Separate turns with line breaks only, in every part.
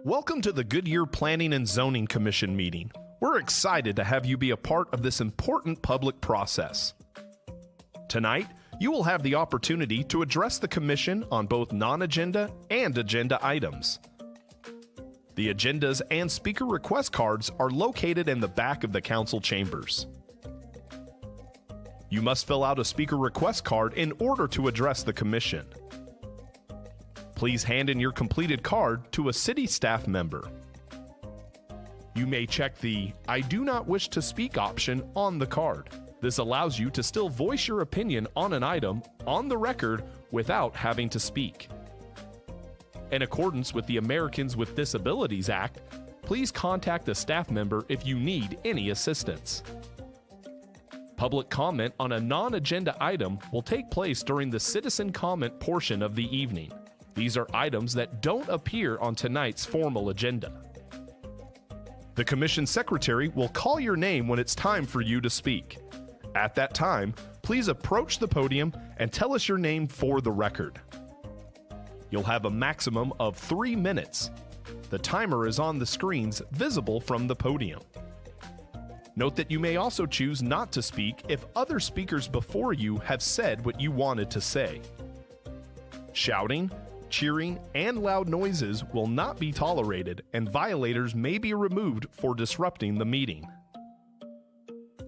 Welcome to the Goodyear Planning and Zoning Commission meeting. We're excited to have you be a part of this important public process. Tonight, you will have the opportunity to address the commission on both non-agenda and agenda items. The agendas and speaker request cards are located in the back of the council chambers. You must fill out a speaker request card in order to address the commission. Please hand in your completed card to a city staff member. You may check the "I do not wish to speak" option on the card. This allows you to still voice your opinion on an item on the record without having to speak. In accordance with the Americans with Disabilities Act, please contact a staff member if you need any assistance. Public comment on a non-agenda item will take place during the citizen comment portion of the evening. These are items that don't appear on tonight's formal agenda. The commission secretary will call your name when it's time for you to speak. At that time, please approach the podium and tell us your name for the record. You'll have a maximum of 3 minutes. The timer is on the screens visible from the podium. Note that you may also choose not to speak if other speakers before you have said what you wanted to say. Shouting, cheering, and loud noises will not be tolerated, and violators may be removed for disrupting the meeting.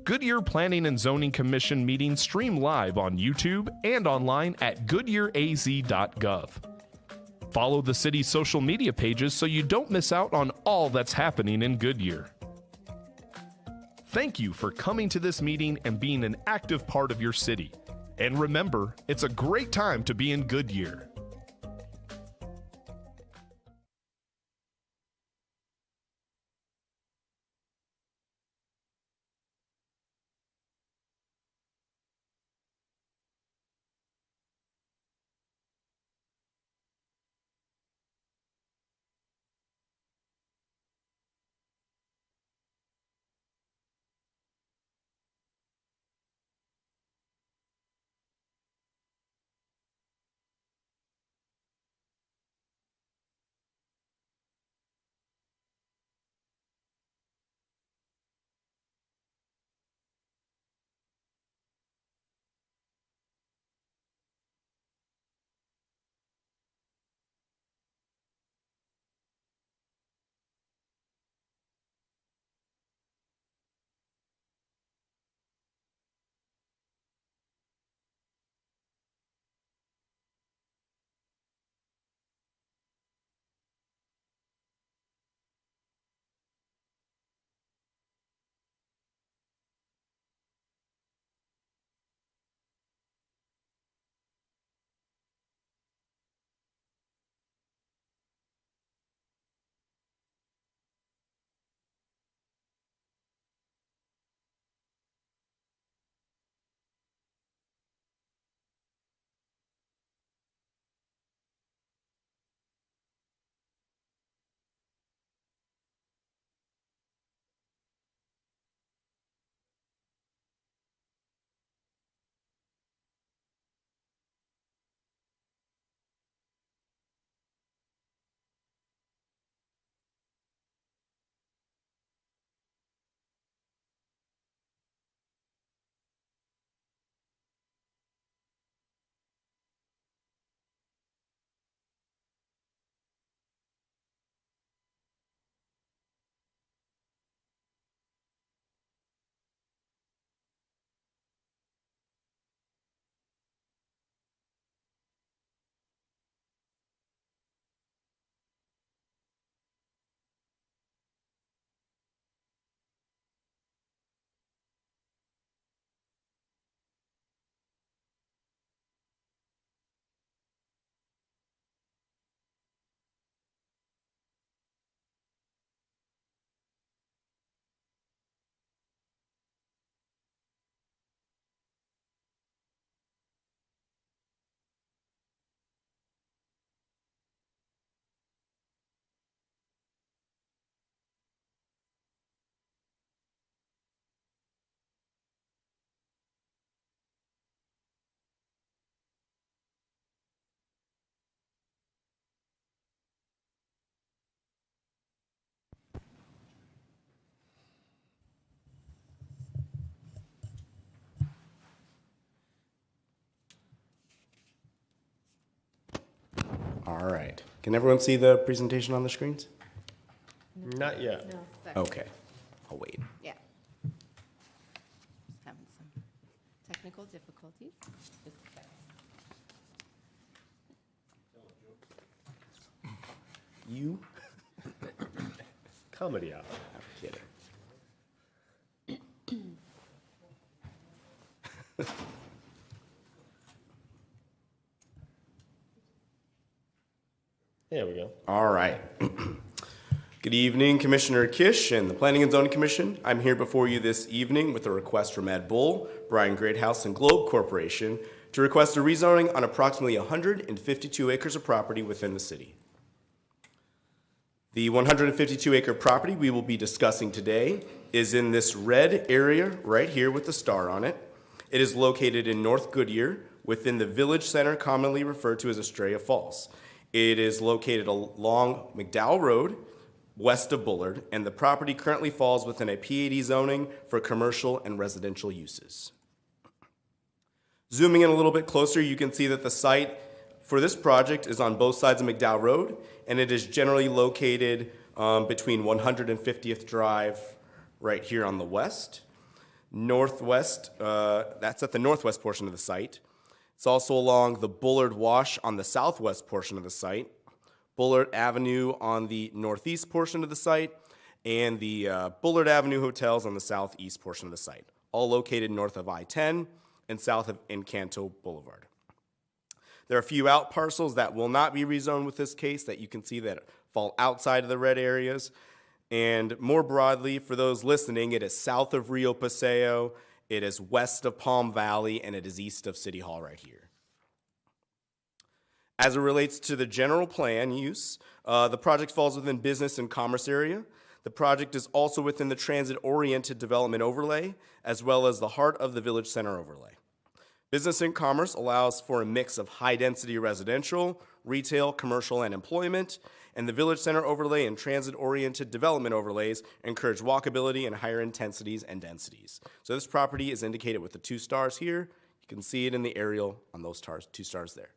Goodyear Planning and Zoning Commission meetings stream live on YouTube and online at goodyearaz.gov. Follow the city's social media pages so you don't miss out on all that's happening in Goodyear. Thank you for coming to this meeting and being an active part of your city. And remember, it's a great time to be in Goodyear.
All right. Can everyone see the presentation on the screens?
Not yet.
No, but,
Okay, I'll wait.
yeah. Just having some technical difficulties. Just a second.
You?
Comedy hour.
I'm kidding.
There we go.
All right. Good evening, Commissioner Kish and the Planning and Zoning Commission. I'm here before you this evening with a request from Ed Bull, Brian Greathouse, and Globe Corporation to request a rezoning on approximately 152 acres of property within the city. The 152-acre property we will be discussing today is in this red area right here with the star on it. It is located in North Goodyear within the village center commonly referred to as Estrella Falls. It is located along McDowell Road, west of Bullard, and the property currently falls within a PAD zoning for commercial and residential uses. Zooming in a little bit closer, you can see that the site for this project is on both sides of McDowell Road, and it is generally located between 150th Drive right here on the west. Northwest, that's at the northwest portion of the site. It's also along the Bullard Wash on the southwest portion of the site, Bullard Avenue on the northeast portion of the site, and the Bullard Avenue hotels on the southeast portion of the site, all located north of I-10 and south of Encanto Boulevard. There are a few out parcels that will not be rezoned with this case that you can see that fall outside of the red areas. And more broadly, for those listening, it is south of Rio Paseo, it is west of Palm Valley, and it is east of City Hall right here. As it relates to the general plan use, the project falls within business and commerce area. The project is also within the transit-oriented development overlay, as well as the heart of the village center overlay. Business and commerce allows for a mix of high-density residential, retail, commercial, and employment, and the village center overlay and transit-oriented development overlays encourage walkability and higher intensities and densities. So this property is indicated with the 2 stars here. You can see it in the aerial on those stars, 2 stars there.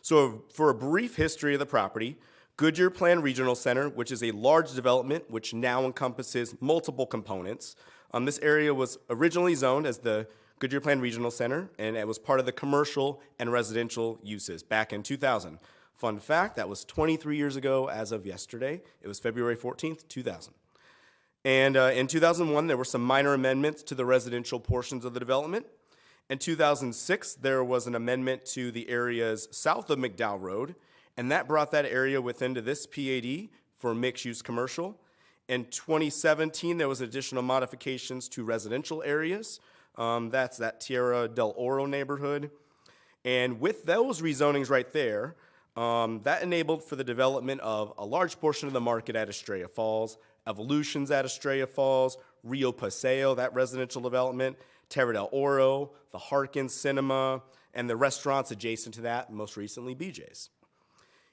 So for a brief history of the property, Goodyear Plan Regional Center, which is a large development which now encompasses multiple components. This area was originally zoned as the Goodyear Plan Regional Center, and it was part of the commercial and residential uses back in 2000. Fun fact, that was 23 years ago as of yesterday. It was February 14th, 2000. And in 2001, there were some minor amendments to the residential portions of the development. In 2006, there was an amendment to the areas south of McDowell Road, and that brought that area within to this PAD for mixed-use commercial. In 2017, there was additional modifications to residential areas. That's that Tierra del Oro neighborhood. And with those rezonings right there, that enabled for the development of a large portion of the market at Estrella Falls, Evolutions at Estrella Falls, Rio Paseo, that residential development, Tierra del Oro, the Harkins Cinema, and the restaurants adjacent to that, most recently BJ's.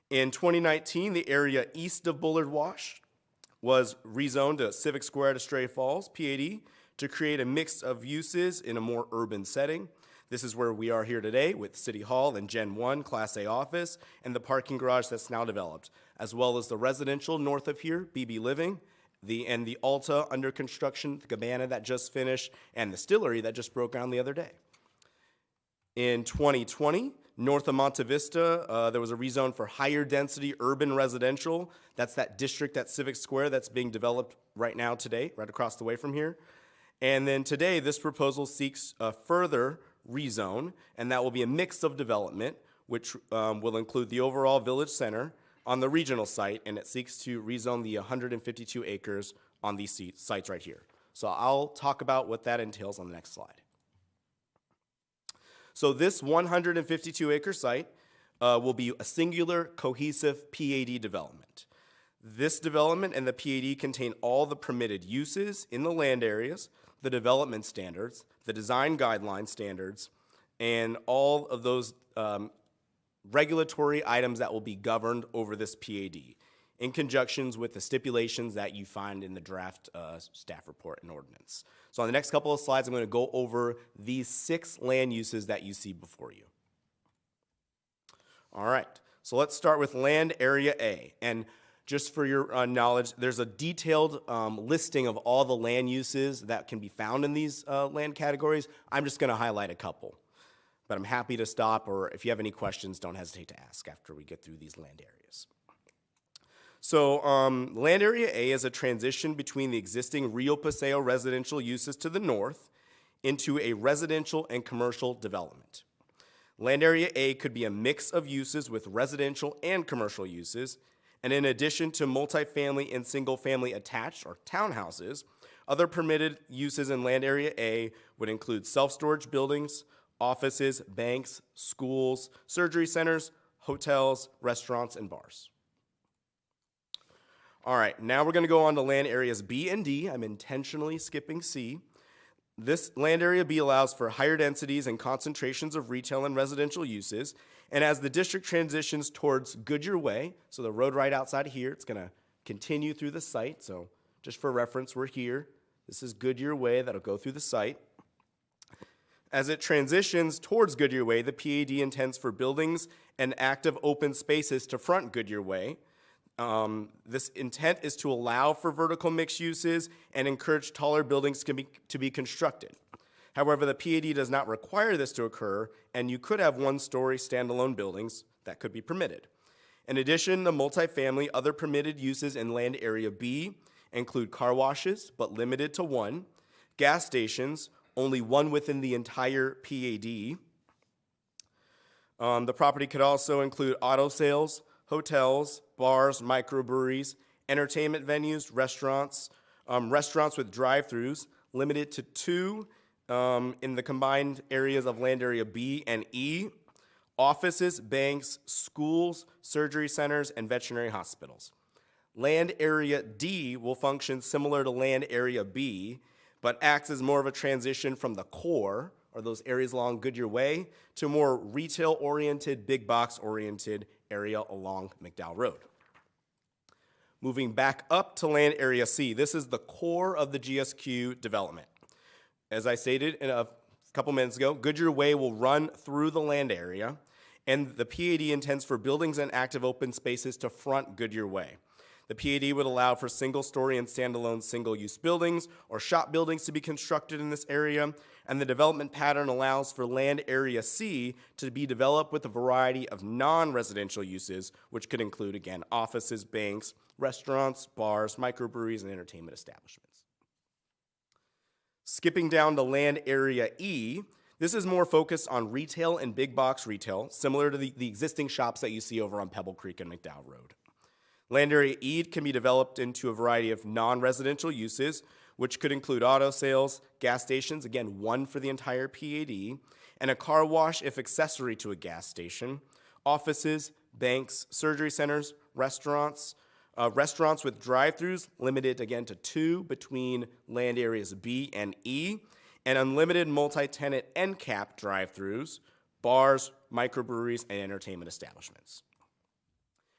In 2019, the area east of Bullard Wash was rezoned to Civic Square at Estrella Falls, PAD, to create a mix of uses in a more urban setting. This is where we are here today with City Hall and Gen 1 Class A office and the parking garage that's now developed, as well as the residential north of here, BB Living, and the Alta under construction, the Cabana that just finished, and the Stillery that just broke ground the other day. In 2020, north of Monte Vista, there was a rezone for higher density urban residential. That's that district at Civic Square that's being developed right now today, right across the way from here. And then today, this proposal seeks a further rezone, and that will be a mix of development, which will include the overall village center on the regional site, and it seeks to rezone the 152 acres on these sites right here. So I'll talk about what that entails on the next slide. So this 152-acre site will be a singular, cohesive PAD development. This development and the PAD contain all the permitted uses in the land areas, the development standards, the design guideline standards, and all of those regulatory items that will be governed over this PAD in conjunctions with the stipulations that you find in the draft staff report and ordinance. So on the next couple of slides, I'm going to go over these 6 land uses that you see before you. All right, so let's start with land area A. And just for your knowledge, there's a detailed listing of all the land uses that can be found in these land categories. I'm just going to highlight a couple, but I'm happy to stop, or if you have any questions, don't hesitate to ask after we get through these land areas. So land area A is a transition between the existing Rio Paseo residential uses to the north into a residential and commercial development. Land area A could be a mix of uses with residential and commercial uses, and in addition to multifamily and single-family attached or townhouses, other permitted uses in land area A would include self-storage buildings, offices, banks, schools, surgery centers, hotels, restaurants, and bars. All right, now we're going to go on to land areas B and D. I'm intentionally skipping C. This land area B allows for higher densities and concentrations of retail and residential uses. And as the district transitions towards Goodyear Way, so the road right outside here, it's going to continue through the site. So just for reference, we're here. This is Goodyear Way that'll go through the site. As it transitions towards Goodyear Way, the PAD intends for buildings and active open spaces to front Goodyear Way. This intent is to allow for vertical mixed uses and encourage taller buildings to be constructed. However, the PAD does not require this to occur, and you could have one-story standalone buildings that could be permitted. In addition, the multifamily other permitted uses in land area B include car washes, but limited to one, gas stations, only one within the entire PAD. The property could also include auto sales, hotels, bars, microbreweries, entertainment venues, restaurants, restaurants with drive-thrus, limited to 2 in the combined areas of land area B and E, offices, banks, schools, surgery centers, and veterinary hospitals. Land area D will function similar to land area B, but acts as more of a transition from the core, or those areas along Goodyear Way, to more retail-oriented, big-box-oriented area along McDowell Road. Moving back up to land area C, this is the core of the GSQ development. As I stated a couple minutes ago, Goodyear Way will run through the land area, and the PAD intends for buildings and active open spaces to front Goodyear Way. The PAD would allow for single-story and standalone single-use buildings or shop buildings to be constructed in this area, and the development pattern allows for land area C to be developed with a variety of non-residential uses, which could include, again, offices, banks, restaurants, bars, microbreweries, and entertainment establishments. Skipping down to land area E, this is more focused on retail and big box retail, similar to the existing shops that you see over on Pebble Creek and McDowell Road. Land area E can be developed into a variety of non-residential uses, which could include auto sales, gas stations, again, one for the entire PAD, and a car wash if accessory to a gas station, offices, banks, surgery centers, restaurants, restaurants with drive-thrus, limited again to 2 between land areas B and E, and unlimited multi-tenant end cap drive-thrus, bars, microbreweries, and entertainment establishments.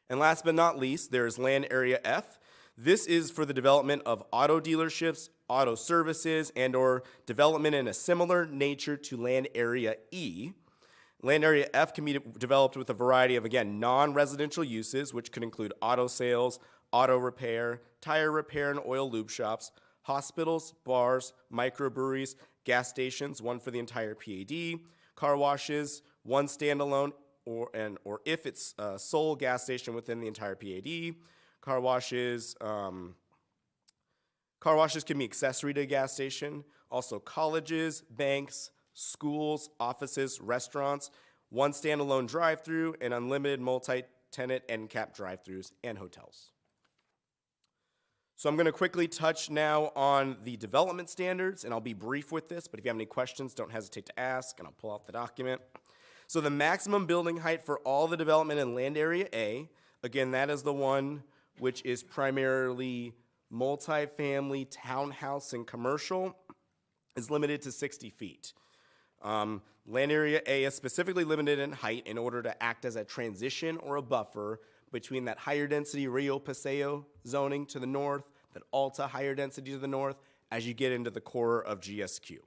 And last but not least, there's land area F. This is for the development of auto dealerships, auto services, and or development in a similar nature to land area E. Land area F can be developed with a variety of, again, non-residential uses, which could include auto sales, auto repair, tire repair and oil lube shops, hospitals, bars, microbreweries, gas stations, one for the entire PAD, car washes, one standalone, or if it's a sole gas station within the entire PAD, car washes can be accessory to a gas station. Also colleges, banks, schools, offices, restaurants, one standalone drive-through, and unlimited multi-tenant end cap drive-throughs and hotels. So I'm going to quickly touch now on the development standards, and I'll be brief with this, but if you have any questions, don't hesitate to ask, and I'll pull out the document. So the maximum building height for all the development in land area A, again, that is the one which is primarily multifamily, townhouse, and commercial, is limited to 60 feet. Land area A is specifically limited in height in order to act as a transition or a buffer between that higher density Rio Paseo zoning to the north, that Alta higher density to the north, as you get into the core of GSQ.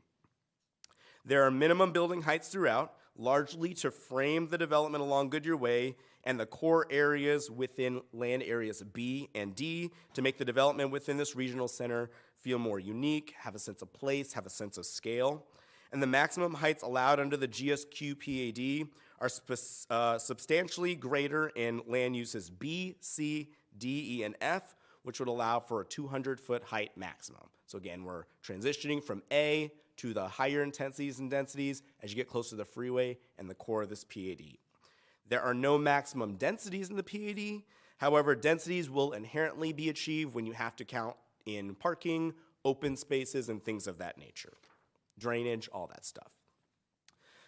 There are minimum building heights throughout. largely to frame the development along Goodyear Way and the core areas within land areas B and D to make the development within this regional center feel more unique, have a sense of place, have a sense of scale. And the maximum heights allowed under the GSQ PAD are substantially greater in land uses B, C, D, E, and F, which would allow for a 200-foot height maximum. So again, we're transitioning from A to the higher intensities and densities as you get closer to the freeway and the core of this PAD. There are no maximum densities in the PAD. However, densities will inherently be achieved when you have to count in parking, open spaces, and things of that nature. Drainage, all that stuff.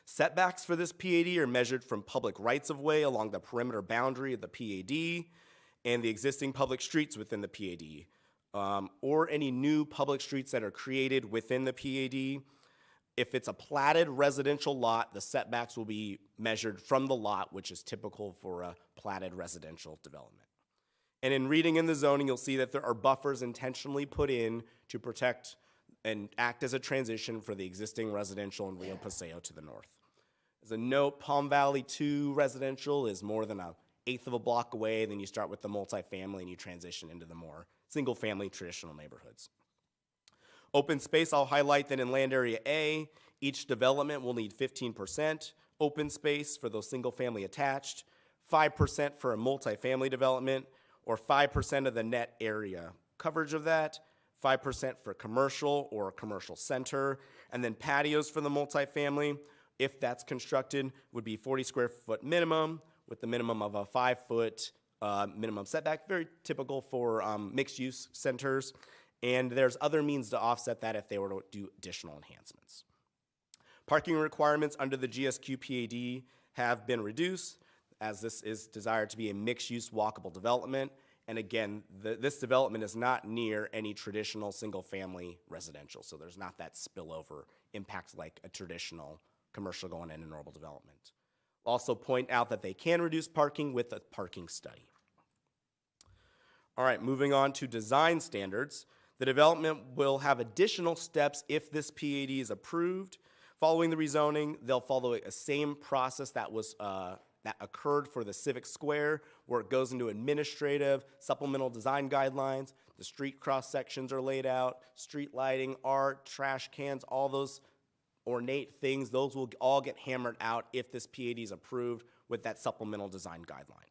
Setbacks for this PAD are measured from public rights-of-way along the perimeter boundary of the PAD and the existing public streets within the PAD, or any new public streets that are created within the PAD. If it's a platted residential lot, the setbacks will be measured from the lot, which is typical for a platted residential development. And in reading in the zoning, you'll see that there are buffers intentionally put in to protect and act as a transition for the existing residential in Rio Paseo to the north. As a note, Palm Valley 2 residential is more than an eighth of a block away. Then you start with the multifamily and you transition into the more single-family traditional neighborhoods. Open space, I'll highlight that in land area A, each development will need 15% open space for those single-family attached, 5% for a multifamily development, or 5% of the net area coverage of that, 5% for commercial or a commercial center, and then patios for the multifamily, if that's constructed, would be 40 square foot minimum with the minimum of a 5-foot minimum setback, very typical for mixed-use centers. And there's other means to offset that if they were to do additional enhancements. Parking requirements under the GSQ PAD have been reduced, as this is desired to be a mixed-use walkable development. And again, this development is not near any traditional single-family residential, so there's not that spillover impact like a traditional commercial going in a normal development. Also point out that they can reduce parking with a parking study. All right, moving on to design standards. The development will have additional steps if this PAD is approved. Following the rezoning, they'll follow a same process that was that occurred for the Civic Square, where it goes into administrative, supplemental design guidelines. The street cross sections are laid out, street lighting, art, trash cans, all those ornate things. Those will all get hammered out if this PAD is approved with that supplemental design guideline.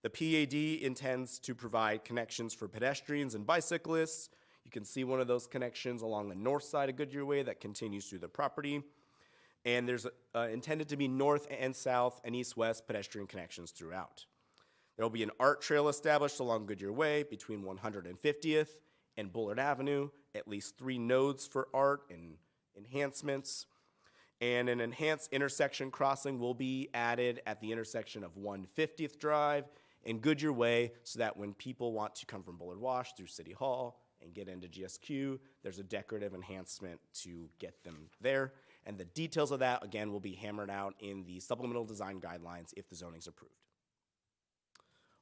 The PAD intends to provide connections for pedestrians and bicyclists. You can see one of those connections along the north side of Goodyear Way that continues through the property. And there's intended to be north and south and east-west pedestrian connections throughout. There will be an art trail established along Goodyear Way between 150th and Bullard Avenue, at least 3 nodes for art and enhancements. And an enhanced intersection crossing will be added at the intersection of 150th Drive and Goodyear Way, so that when people want to come from Bullard Wash through City Hall and get into GSQ, there's a decorative enhancement to get them there. And the details of that, again, will be hammered out in the supplemental design guidelines if the zoning's approved.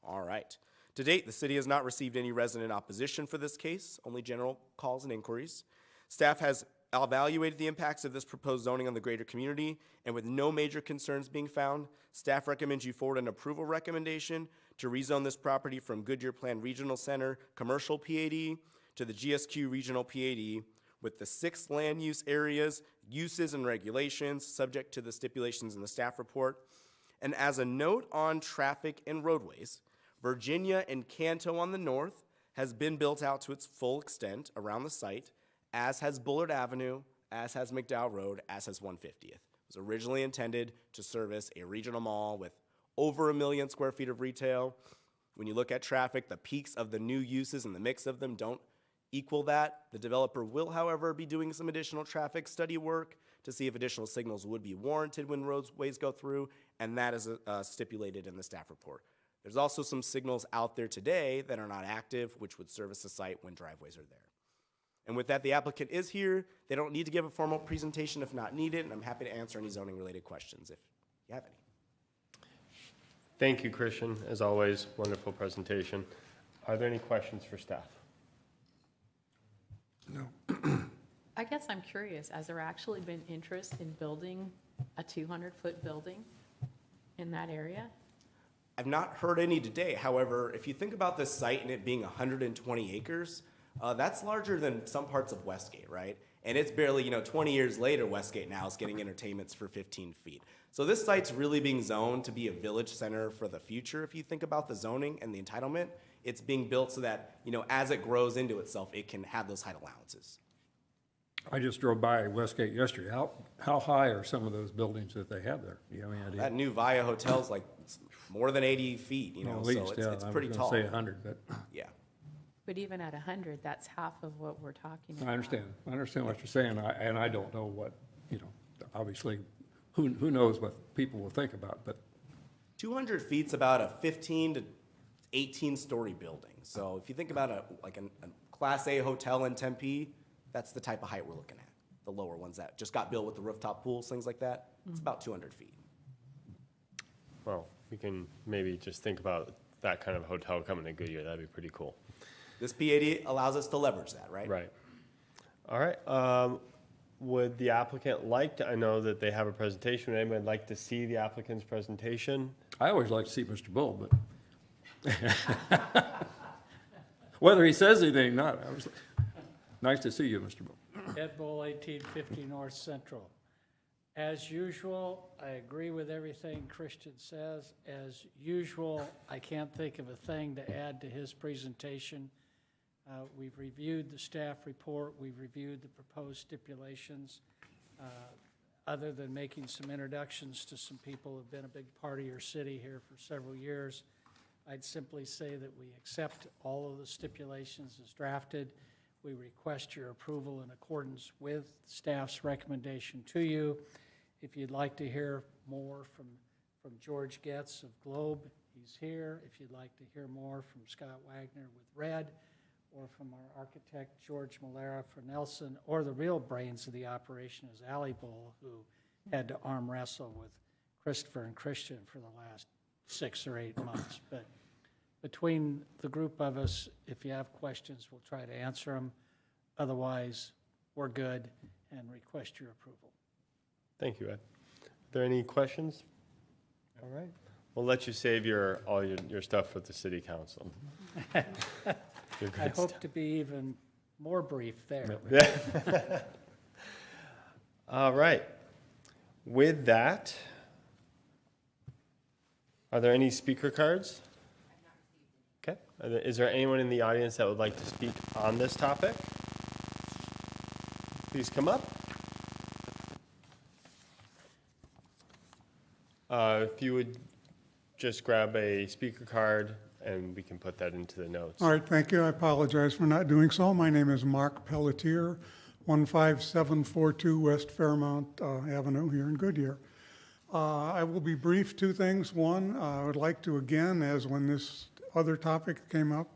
All right. To date, the city has not received any resident opposition for this case, only general calls and inquiries. Staff has evaluated the impacts of this proposed zoning on the greater community, and with no major concerns being found, staff recommends you forward an approval recommendation to rezone this property from Goodyear Plan Regional Center Commercial PAD to the GSQ Regional PAD with the 6 land use areas, uses, and regulations subject to the stipulations in the staff report. And as a note on traffic and roadways, Virginia and Canto on the north has been built out to its full extent around the site, as has Bullard Avenue, as has McDowell Road, as has 150th. It was originally intended to service a regional mall with over 1 million square feet of retail. When you look at traffic, the peaks of the new uses and the mix of them don't equal that. The developer will, however, be doing some additional traffic study work to see if additional signals would be warranted when roadways go through, and that is stipulated in the staff report. There's also some signals out there today that are not active, which would service the site when driveways are there. And with that, the applicant is here. They don't need to give a formal presentation if not needed, and I'm happy to answer any zoning-related questions if you have any.
Thank you, Christian. As always, wonderful presentation. Are there any questions for staff?
No. I guess I'm curious, has there actually been interest in building a 200-foot building in that area?
I've not heard any today. However, if you think about this site and it being 120 acres, that's larger than some parts of Westgate, right? And it's barely, 20 years later, Westgate now is getting entertainments for 15 feet. So this site's really being zoned to be a village center for the future. If you think about the zoning and the entitlement, it's being built so that, as it grows into itself, it can have those height allowances.
I just drove by Westgate yesterday. How high are some of those buildings that they have there? Do you have any idea?
That new Via Hotel's like more than 80 feet,
Well, at
so
least,
it's
yeah,
pretty
I was
tall.
going to say 100, but
Yeah.
But even at 100, that's half of what we're talking about.
I understand. I understand what you're saying, and I don't know what, obviously, who knows what people will think about, but
200 feet's about a 15 to 18-story building. So if you think about a Class A hotel in Tempe, that's the type of height we're looking at. The lower ones that just got built with the rooftop pools, things like that, it's about 200 feet.
Well, we can maybe just think about that kind of hotel coming to Goodyear. That'd be pretty cool.
This PAD allows us to leverage that, right?
Right. All right. Would the applicant I know that they have a presentation. Would anybody like to see the applicant's presentation?
I always like to see Mr. Bull, but whether he says anything or not, nice to see you, Mr. Bull.
Ed Bull, 1850 North Central. As usual, I agree with everything Christian says. As usual, I can't think of a thing to add to his presentation. We've reviewed the staff report. We've reviewed the proposed stipulations. Other than making some introductions to some people who've been a big part of your city here for several years, I'd simply say that we accept all of the stipulations as drafted. We request your approval in accordance with staff's recommendation to you. If you'd like to hear more from George Getz of Globe, he's here. If you'd like to hear more from Scott Wagner with Red, or from our architect, George Malera for Nelson, or the real brains of the operation is Ali Bull, who had to arm wrestle with Christopher and Christian for the last 6 or 8 months. But between the group of us, if you have questions, we'll try to answer them. Otherwise, we're good and request your approval.
Thank you, Ed. Are there any questions? All right. We'll let you save all your stuff with the city council. Your
I
good
hope
stuff.
to be even more brief there.
All right. With that, are there any speaker cards? Okay. Is there anyone in the audience that would like to speak on this topic? Please come up. If you would just grab a speaker card and we can put that into the notes.
All right, thank you. I apologize for not doing so. My name is Mark Pelletier, 15742 West Fairmount Avenue here in Goodyear. I will be brief. 2 things. One, I would like to again, as when this other topic came up,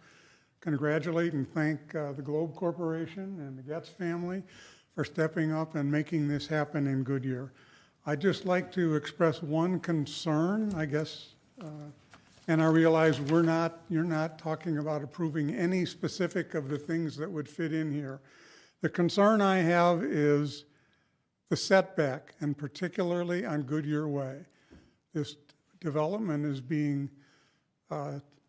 congratulate and thank the Globe Corporation and the Getz family for stepping up and making this happen in Goodyear. I'd just like to express one concern, I guess, and I realize you're not talking about approving any specific of the things that would fit in here. The concern I have is the setback, and particularly on Goodyear Way. This development is being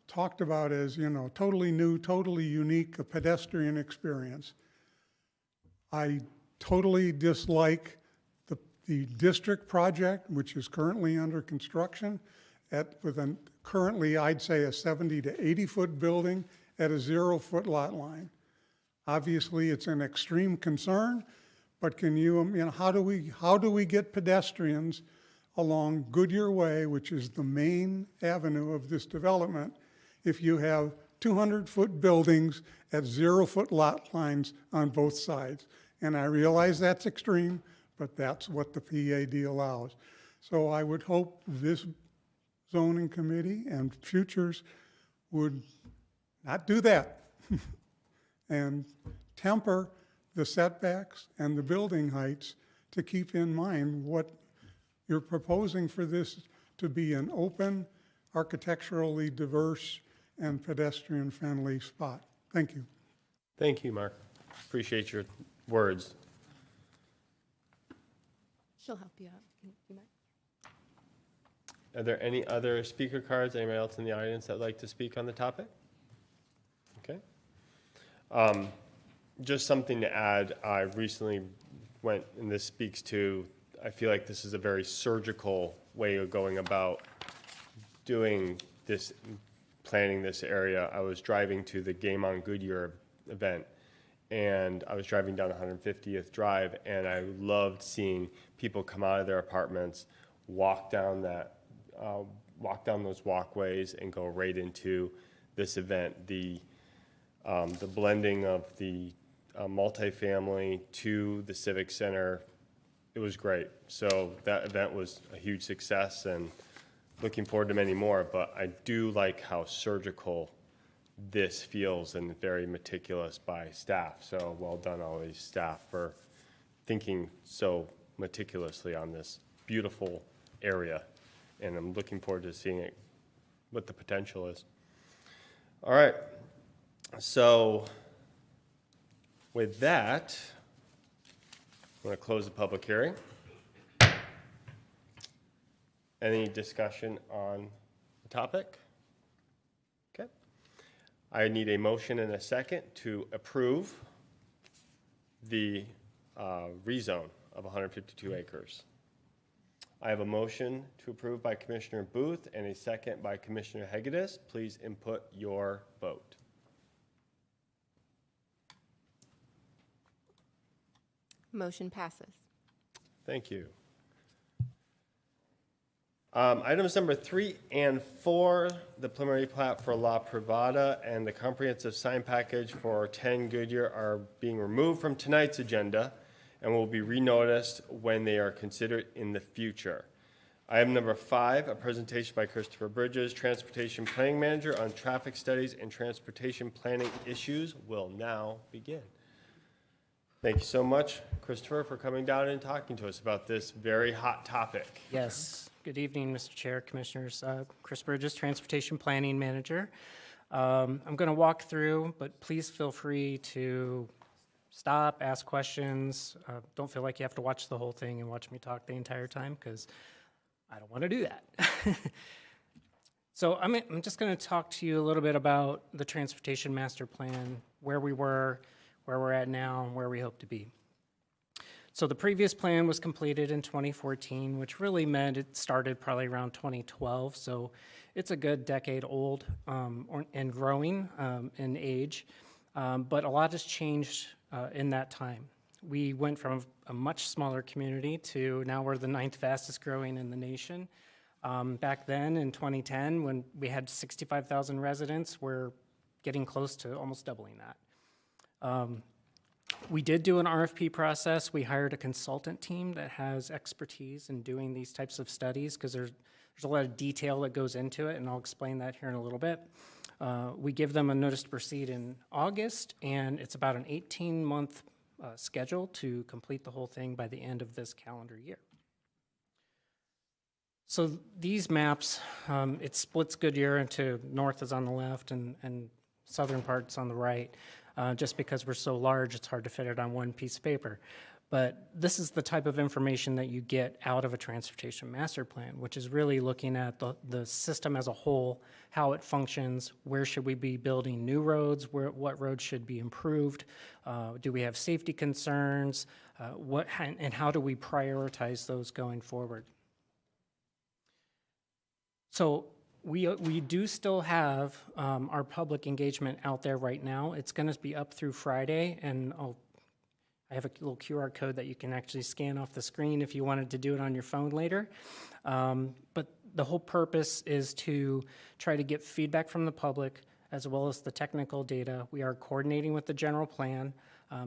talked about as, totally new, totally unique, a pedestrian experience. I totally dislike the district project, which is currently under construction, currently I'd say a 70 to 80 foot building at a 0-foot lot line. Obviously, it's an extreme concern, but can how do we get pedestrians along Goodyear Way, which is the main avenue of this development, if you have 200-foot buildings at 0-foot lot lines on both sides? And I realize that's extreme, but that's what the PAD allows. So I would hope this zoning committee and futures would not do that and temper the setbacks and the building heights to keep in mind what you're proposing for this to be an open, architecturally diverse, and pedestrian-friendly spot. Thank you.
Thank you, Mark. Appreciate your words.
She'll help you out. You might.
Are there any other speaker cards? Anybody else in the audience that'd like to speak on the topic? Okay. Just something to add, I recently went, and this speaks to, I feel like this is a very surgical way of going about doing this, planning this area. I was driving to the Game on Goodyear event, and I was driving down 150th Drive, and I loved seeing people come out of their apartments, walk down those walkways, and go right into this event. The blending of the multifamily to the Civic Center, it was great. So that event was a huge success, and looking forward to many more. But I do like how surgical this feels and very meticulous by staff. So well done, all these staff, for thinking so meticulously on this beautiful area. And I'm looking forward to seeing it, what the potential is. All right. So with that, I'm going to close the public hearing. Any discussion on the topic? Okay. I need a motion and a second to approve the rezone of 152 acres. I have a motion to approve by Commissioner Booth and a second by Commissioner Hegedus. Please input your vote.
Motion passes.
Thank you. Items number 3 and 4, the preliminary plat for La Privada and the comprehensive sign package for 10 Goodyear are being removed from tonight's agenda and will be renoticed when they are considered in the future. Item number 5, a presentation by Christopher Bridges, Transportation Planning Manager, on traffic studies and transportation planning issues will now begin. Thank you so much, Christopher, for coming down and talking to us about this very hot topic.
Yes. Good evening, Mr. Chair, Commissioners. Chris Bridges, Transportation Planning Manager. I'm going to walk through, but please feel free to stop, ask questions. Don't feel like you have to watch the whole thing and watch me talk the entire time, because I don't want to do that. So I'm just going to talk to you a little bit about the Transportation Master Plan, where we were, where we're at now, and where we hope to be. So the previous plan was completed in 2014, which really meant it started probably around 2012. So it's a good decade old and growing in age. But a lot has changed in that time. We went from a much smaller community to now we're the 9th fastest growing in the nation. Back then in 2010, when we had 65,000 residents, we're getting close to almost doubling that. We did do an RFP process. We hired a consultant team that has expertise in doing these types of studies, because there's a lot of detail that goes into it, and I'll explain that here in a little bit. We give them a notice to proceed in August, and it's about an 18-month schedule to complete the whole thing by the end of this calendar year. So these maps, it splits Goodyear into north is on the left and southern parts on the right. Just because we're so large, it's hard to fit it on one piece of paper. But this is the type of information that you get out of a transportation master plan, which is really looking at the system as a whole, how it functions, where should we be building new roads, what roads should be improved, do we have safety concerns, and how do we prioritize those going forward. So we do still have our public engagement out there right now. It's going to be up through Friday, and I have a little QR code that you can actually scan off the screen if you wanted to do it on your phone later. But the whole purpose is to try to get feedback from the public as well as the technical data. We are coordinating with the general plan.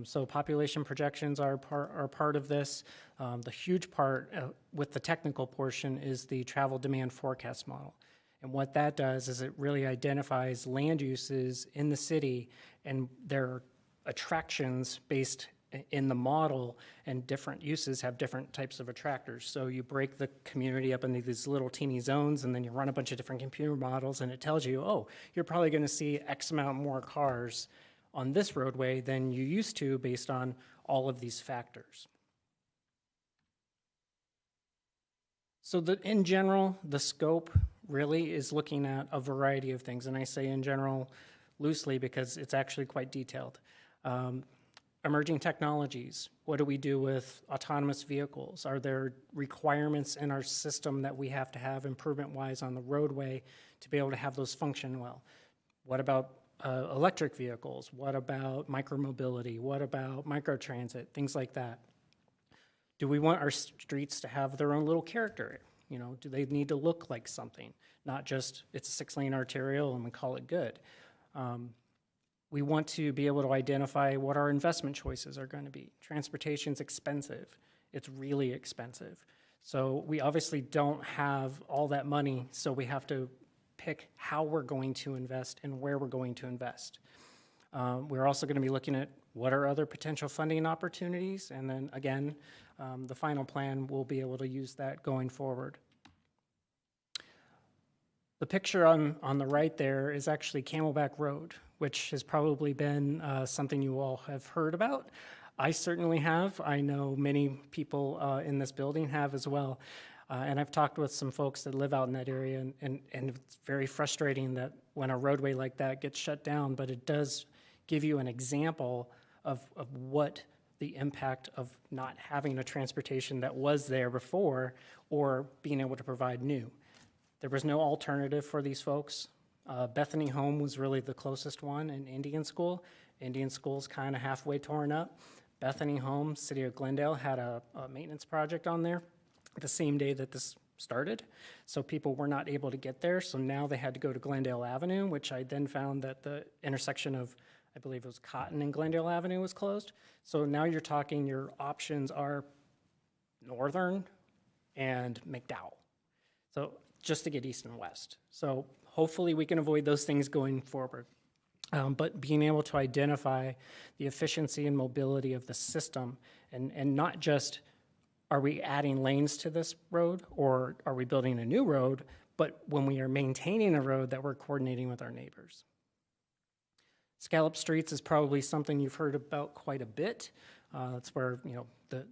So population projections are part of this. The huge part with the technical portion is the travel demand forecast model. And what that does is it really identifies land uses in the city and their attractions based in the model, and different uses have different types of attractors. So you break the community up into these little teeny zones, and then you run a bunch of different computer models, and it tells you, oh, you're probably going to see X amount more cars on this roadway than you used to based on all of these factors. So in general, the scope really is looking at a variety of things, and I say in general loosely because it's actually quite detailed. Emerging technologies, what do we do with autonomous vehicles? Are there requirements in our system that we have to have improvement-wise on the roadway to be able to have those function well? What about electric vehicles? What about micromobility? What about microtransit? Things like that. Do we want our streets to have their own little character? You know, do they need to look like something? Not just, it's a 6-lane arterial and we call it good. We want to be able to identify what our investment choices are going to be. Transportation's expensive. It's really expensive. So we obviously don't have all that money, so we have to pick how we're going to invest and where we're going to invest. We're also going to be looking at what are other potential funding opportunities, and then again, the final plan will be able to use that going forward. The picture on the right there is actually Camelback Road, which has probably been something you all have heard about. I certainly have. I know many people in this building have as well. And I've talked with some folks that live out in that area, and it's very frustrating that when a roadway like that gets shut down, but it does give you an example of what the impact of not having a transportation that was there before or being able to provide new. There was no alternative for these folks. Bethany Home was really the closest one in Indian School. Indian School's kind of halfway torn up. Bethany Home, City of Glendale, had a maintenance project on there the same day that this started. So people were not able to get there. So now they had to go to Glendale Avenue, which I then found that the intersection of, I believe it was Cotton and Glendale Avenue was closed. So now you're talking, your options are Northern and McDowell. So just to get east and west. So hopefully we can avoid those things going forward. But being able to identify the efficiency and mobility of the system, and not just are we adding lanes to this road or are we building a new road, but when we are maintaining a road that we're coordinating with our neighbors. Scallop Streets is probably something you've heard about quite a bit. That's where, you know, the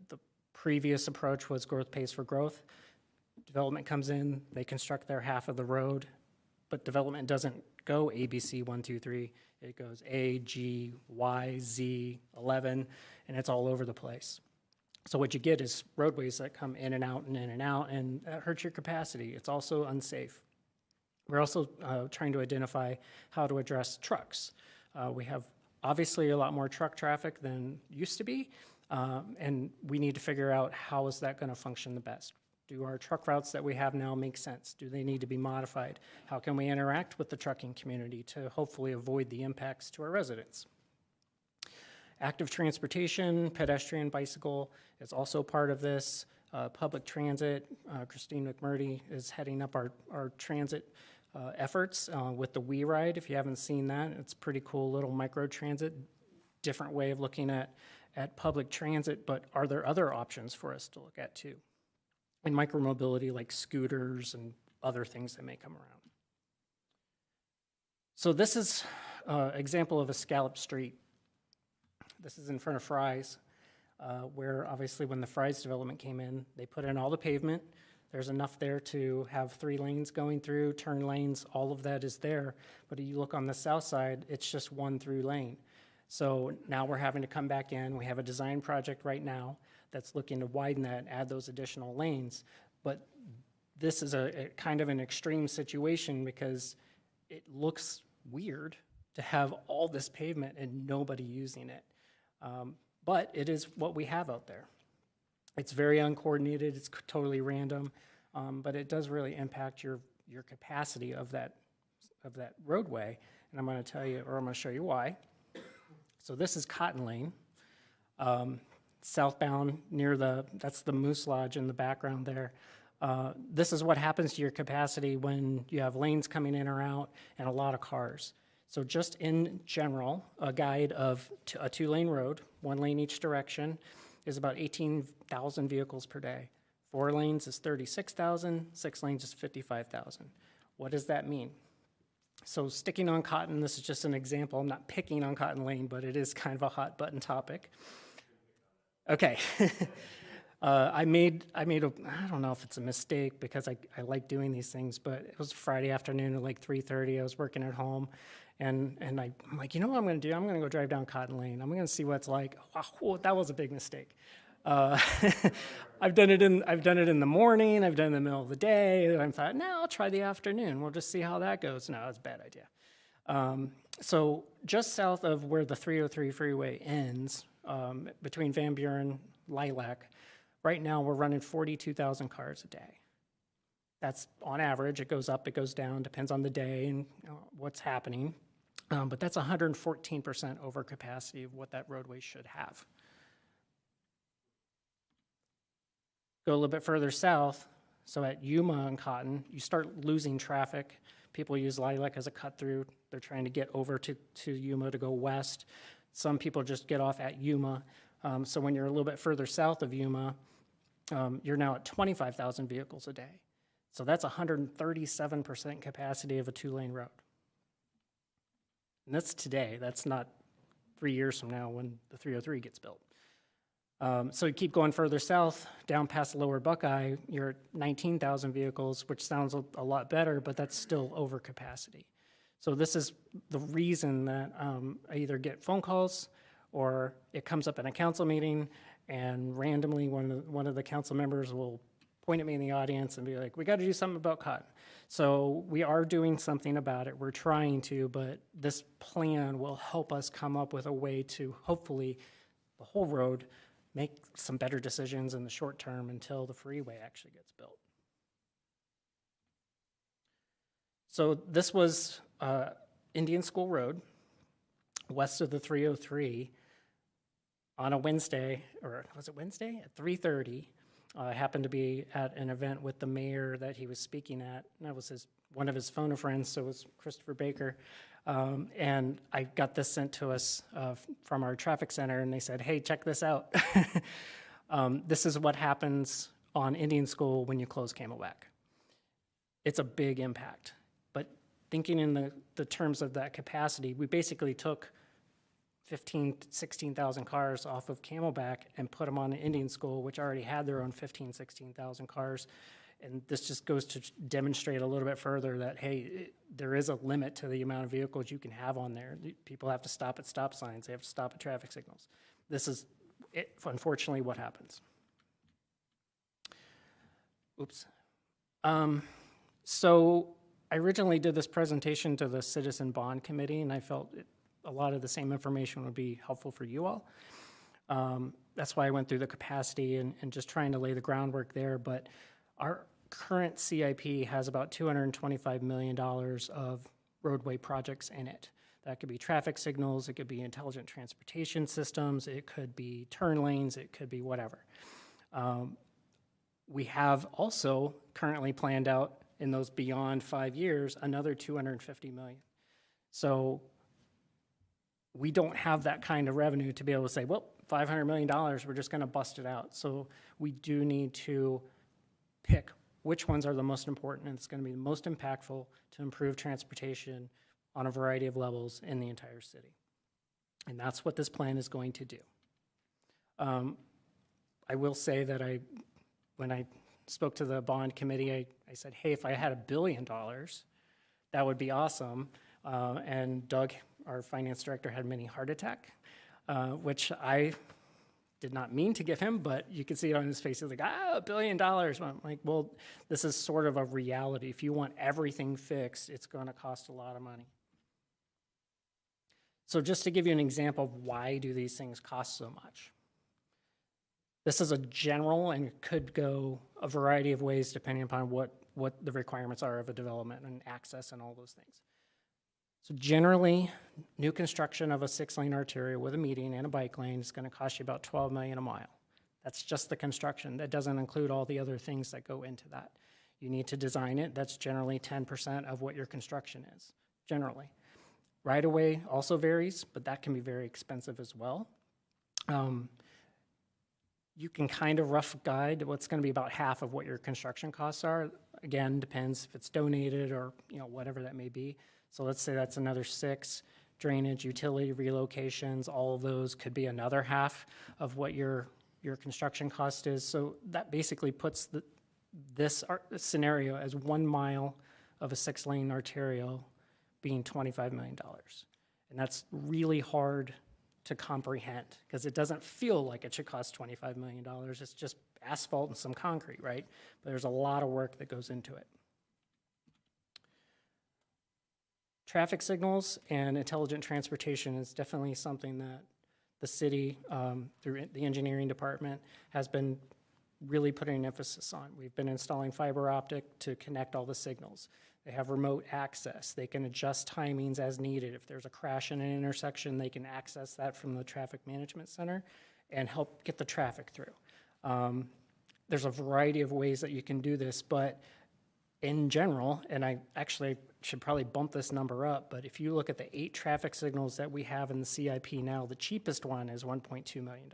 previous approach was growth pays for growth. Development comes in, they construct their half of the road, but development doesn't go A, B, C, 1, 2, 3. It goes A, G, Y, Z, 11, and it's all over the place. So what you get is roadways that come in and out and in and out, and that hurts your capacity. It's also unsafe. We're also trying to identify how to address trucks. We have obviously a lot more truck traffic than used to be, and we need to figure out how is that going to function the best. Do our truck routes that we have now make sense? Do they need to be modified? How can we interact with the trucking community to hopefully avoid the impacts to our residents? Active transportation, pedestrian, bicycle is also part of this. Public transit, Christine McMurdy is heading up our transit efforts with the We Ride. If you haven't seen that, it's a pretty cool little micro transit, different way of looking at public transit, but are there other options for us to look at too? And micromobility like scooters and other things that may come around. So this is an example of a scallop street. This is in front of Fry's, where obviously when the Fry's development came in, they put in all the pavement. There's enough there to have 3 lanes going through, turn lanes, all of that is there. But if you look on the south side, it's just 1 through lane. So now we're having to come back in. We have a design project right now that's looking to widen that, add those additional lanes. But this is a kind of an extreme situation because it looks weird to have all this pavement and nobody using it. But it is what we have out there. It's very uncoordinated, it's totally random, but it does really impact your capacity of that roadway. And I'm gonna tell you, or I'm gonna show you why. So this is Cotton Lane. Southbound near that's the Moose Lodge in the background there. This is what happens to your capacity when you have lanes coming in or out and a lot of cars. So just in general, a guide of a 2-lane road, 1 lane each direction, is about 18,000 vehicles per day. 4 lanes is 36,000, 6 lanes is 55,000. What does that mean? So sticking on Cotton, this is just an example. I'm not picking on Cotton Lane, but it is kind of a hot button topic. Okay. I made I don't know if it's a mistake because I like doing these things, but it was Friday afternoon at like 3:30. I was working at home, and I'm like, you know what I'm going to do? I'm going to go drive down Cotton Lane. I'm going to see what it's like. Wow, that was a big mistake. I've done it in the morning. I've done it in the middle of the day. And I thought, no, I'll try the afternoon. We'll just see how that goes. No, it's a bad idea. So just south of where the 303 freeway ends, between Van Buren, Lilac, right now we're running 42,000 cars a day. That's on average. It goes up, it goes down, depends on the day and what's happening. But that's 114% over capacity of what that roadway should have. Go a little bit further south, so at Yuma and Cotton, you start losing traffic. People use Lilac as a cut through. They're trying to get over to Yuma to go west. Some people just get off at Yuma. So when you're a little bit further south of Yuma, you're now at 25,000 vehicles a day. So that's 137% capacity of a two-lane road. And that's today. That's not 3 years from now when the 303 gets built. So you keep going further south, down past Lower Buckeye, you're at 19,000 vehicles, which sounds a lot better, but that's still over capacity. So this is the reason that I either get phone calls or it comes up in a council meeting, and randomly one of the council members will point at me in the audience and be like, we got to do something about cotton. So we are doing something about it. We're trying to, but this plan will help us come up with a way to hopefully the whole road make some better decisions in the short term until the freeway actually gets built. So this was Indian School Road, west of the 303, on a Wednesday, or was it Wednesday? At 3:30. I happened to be at an event with the mayor that he was speaking at. And that was one of his phone friends, so it was Christopher Baker. And I got this sent to us from our traffic center, and they said, hey, check this out. This is what happens on Indian School when you close Camelback. It's a big impact. But thinking in the terms of that capacity, we basically took 15,000 to 16,000 cars off of Camelback and put them on the Indian School, which already had their own 15,000, 16,000 cars. And this just goes to demonstrate a little bit further that, hey, there is a limit to the amount of vehicles you can have on there. People have to stop at stop signs. They have to stop at traffic signals. This is, unfortunately, what happens. Oops. So I originally did this presentation to the Citizen Bond Committee, and I felt a lot of the same information would be helpful for you all. That's why I went through the capacity and just trying to lay the groundwork there. But our current CIP has about $225 million of roadway projects in it. That could be traffic signals, it could be intelligent transportation systems, it could be turn lanes, it could be whatever. We have also currently planned out in those beyond 5 years, another $250 million. So we don't have that kind of revenue to be able to say, well, $500 million, we're just gonna bust it out. So we do need to pick which ones are the most important and it's gonna be the most impactful to improve transportation on a variety of levels in the entire city. And that's what this plan is going to do. I will say that when I spoke to the bond committee, I said, hey, if I had $1 billion, that would be awesome. And Doug, our finance director, had a mini heart attack, which I did not mean to give him, but you can see it on his face. He's like, $1 billion. I'm like, well, this is sort of a reality. If you want everything fixed, it's going to cost a lot of money. So just to give you an example of why do these things cost so much. This is a general and it could go a variety of ways depending upon what the requirements are of a development and access and all those things. So generally, new construction of a 6-lane arterial with a median and a bike lane is going to cost you about $12 million a mile. That's just the construction. That doesn't include all the other things that go into that. You need to design it. That's generally 10% of what your construction is, generally. Right-of-way also varies, but that can be very expensive as well. You can kind of rough guide what's going to be about half of what your construction costs are. Again, depends if it's donated or whatever that may be. So let's say that's another 6. Drainage, utility relocations, all of those could be another half of what your your construction cost is. So that basically puts this scenario as 1 mile of a 6-lane arterial being $25 million. And that's really hard to comprehend because it doesn't feel like it should cost $25 million. It's just asphalt and some concrete, right? But there's a lot of work that goes into it. Traffic signals and intelligent transportation is definitely something that the city, through the engineering department, has been really putting an emphasis on. We've been installing fiber optic to connect all the signals. They have remote access. They can adjust timings as needed. If there's a crash in an intersection, they can access that from the traffic management center and help get the traffic through. There's a variety of ways that you can do this, but in general, and I actually should probably bump this number up, but if you look at the 8 traffic signals that we have in the CIP now, the cheapest one is $1.2 million.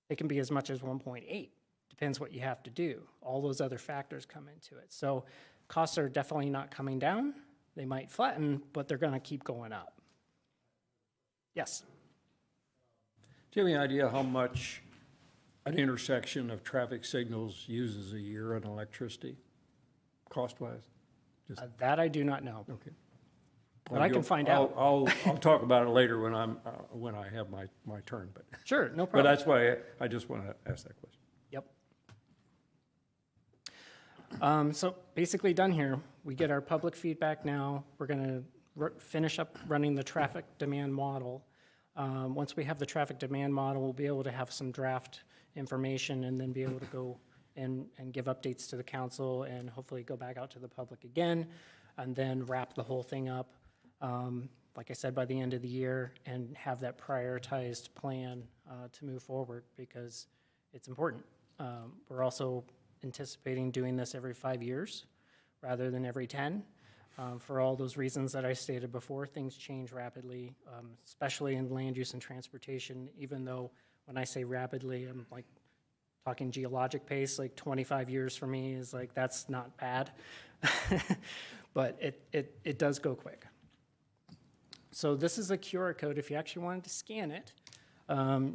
It can be as much as 1.8, depends what you have to do. All those other factors come into it. So costs are definitely not coming down. They might flatten, but they're gonna keep going up. Yes?
Do you have any idea how much an intersection of traffic signals uses a year in electricity, cost-wise?
That I do not know.
Okay.
But I can find out.
I'll talk about it later when I have my turn, but.
Sure, no
But
problem.
that's why I just want to ask that question.
Yep. So basically done here. We get our public feedback now. We're going to finish up running the traffic demand model. Once we have the traffic demand model, we'll be able to have some draft information and then be able to go and give updates to the council and hopefully go back out to the public again and then wrap the whole thing up, like I said, by the end of the year and have that prioritized plan to move forward because it's important. We're also anticipating doing this every 5 years rather than every 10. For all those reasons that I stated before, things change rapidly, especially in land use and transportation, even though when I say rapidly, I'm like talking geologic pace, like 25 years for me is like, that's not bad. But it does go quick. So this is a QR code. If you actually wanted to scan it,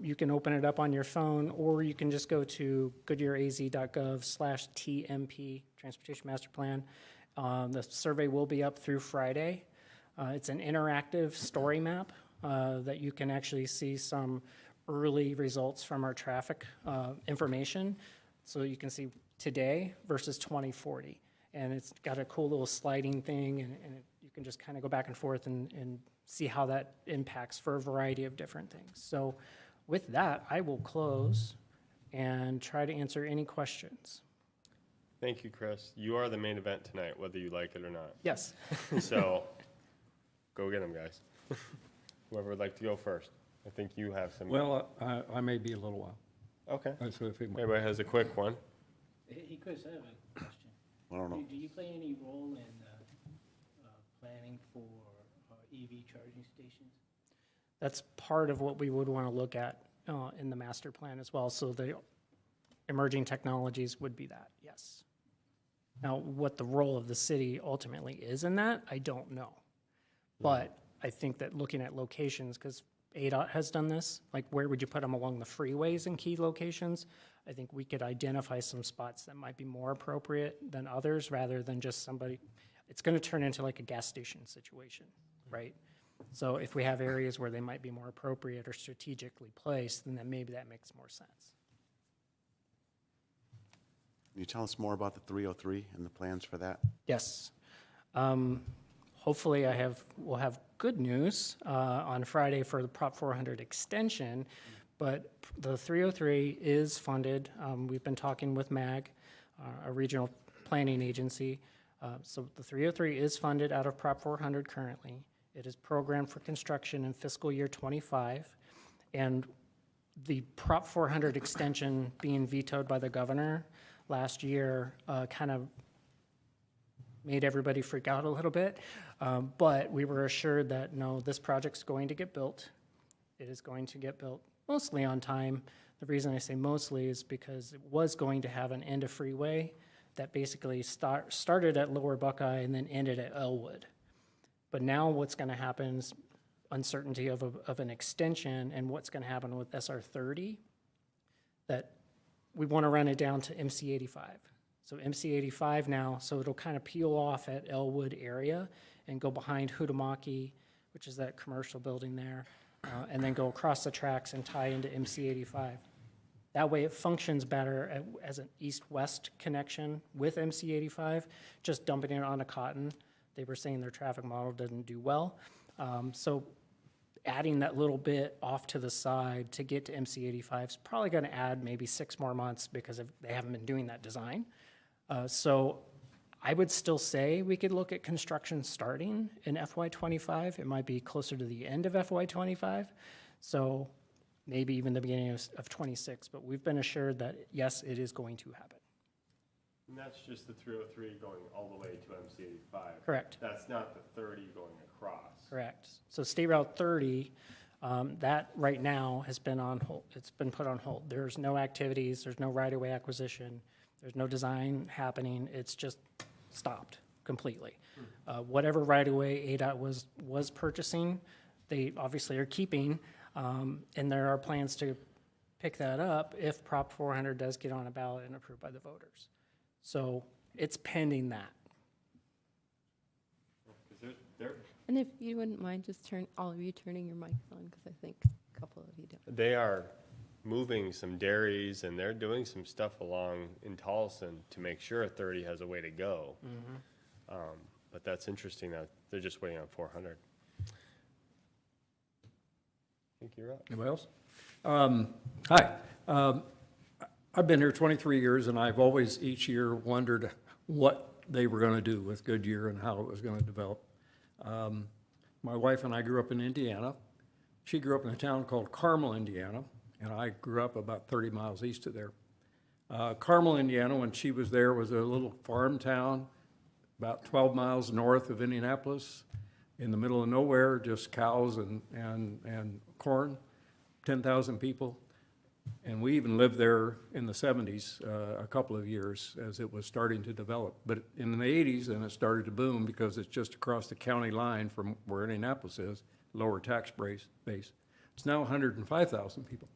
you can open it up on your phone, or you can just go to goodyearaz.gov/TMP, Transportation Master Plan. The survey will be up through Friday. It's an interactive story map that you can actually see some early results from our traffic information. So you can see today versus 2040. And it's got a cool little sliding thing, and you can just kind of go back and forth and see how that impacts for a variety of different things. So with that, I will close and try to answer any questions.
Thank you, Chris. You are the main event tonight, whether you like it or not.
Yes.
So go get them, guys. Whoever would like to go first. I think you have some.
Well, I may be a little while.
Okay.
So if it-
Everybody has a quick one.
Hey, Chris, I have a question.
I don't know.
Do you play any role in planning for EV charging stations?
That's part of what we would want to look at in the master plan as well. So the emerging technologies would be that, yes. Now, what the role of the city ultimately is in that, I don't know. But I think that looking at locations, because ADOT has done this, like where would you put them along the freeways in key locations? I think we could identify some spots that might be more appropriate than others rather than just somebody. It's going to turn into like a gas station situation, right? So if we have areas where they might be more appropriate or strategically placed, then maybe that makes more sense.
Can you tell us more about the 303 and the plans for that?
Yes. Hopefully we'll have good news on Friday for the Prop 400 extension, but the 303 is funded. We've been talking with MAG, a regional planning agency. So the 303 is funded out of Prop 400 currently. It is programmed for construction in fiscal year 25. And the Prop 400 extension being vetoed by the governor last year kind of made everybody freak out a little bit. But we were assured that, no, this project's going to get built. It is going to get built mostly on time. The reason I say mostly is because it was going to have an end of freeway that basically started at Lower Buckeye and then ended at Elwood. But now what's going to happen is uncertainty of an extension and what's going to happen with SR 30. that we want to run it down to MC 85. So MC 85 now, so it'll kind of peel off at Elwood area and go behind Hudamaki, which is that commercial building there, and then go across the tracks and tie into MC 85. That way it functions better as an east-west connection with MC 85, just dumping it onto Cotton. They were saying their traffic model doesn't do well. So adding that little bit off to the side to get to MC 85 is probably going to add maybe 6 more months because they haven't been doing that design. So I would still say we could look at construction starting in FY25. It might be closer to the end of FY25. So maybe even the beginning of 26, but we've been assured that, yes, it is going to happen.
And that's just the 303 going all the way to MC 85.
Correct.
That's not the 30 going across.
Correct. So State Route 30, that right now has been on hold. It's been put on hold. There's no activities, there's no right-of-way acquisition, there's no design happening. It's just stopped completely. Whatever right-of-way ADOT was purchasing, they obviously are keeping, and there are plans to pick that up if Prop 400 does get on a ballot and approved by the voters. So it's pending that.
Because they're
And if you wouldn't mind, just all of you turning your mics on, because I think a couple of you don't.
They are moving some dairies and they're doing some stuff along in Tolleson to make sure 30 has a way to go. But that's interesting that they're just waiting on 400. I think you're up.
Anybody else? Hi. I've been here 23 years, and I've always, each year, wondered what they were going to do with Goodyear and how it was going to develop. My wife and I grew up in Indiana. She grew up in a town called Carmel, Indiana, and I grew up about 30 miles east of there. Carmel, Indiana, when she was there, was a little farm town about 12 miles north of Indianapolis, in the middle of nowhere, just cows and corn, 10,000 people. And we even lived there in the 70s, a couple of years as it was starting to develop. But in the 80s, then it started to boom because it's just across the county line from where Indianapolis is, lower tax base. It's now 105,000 people.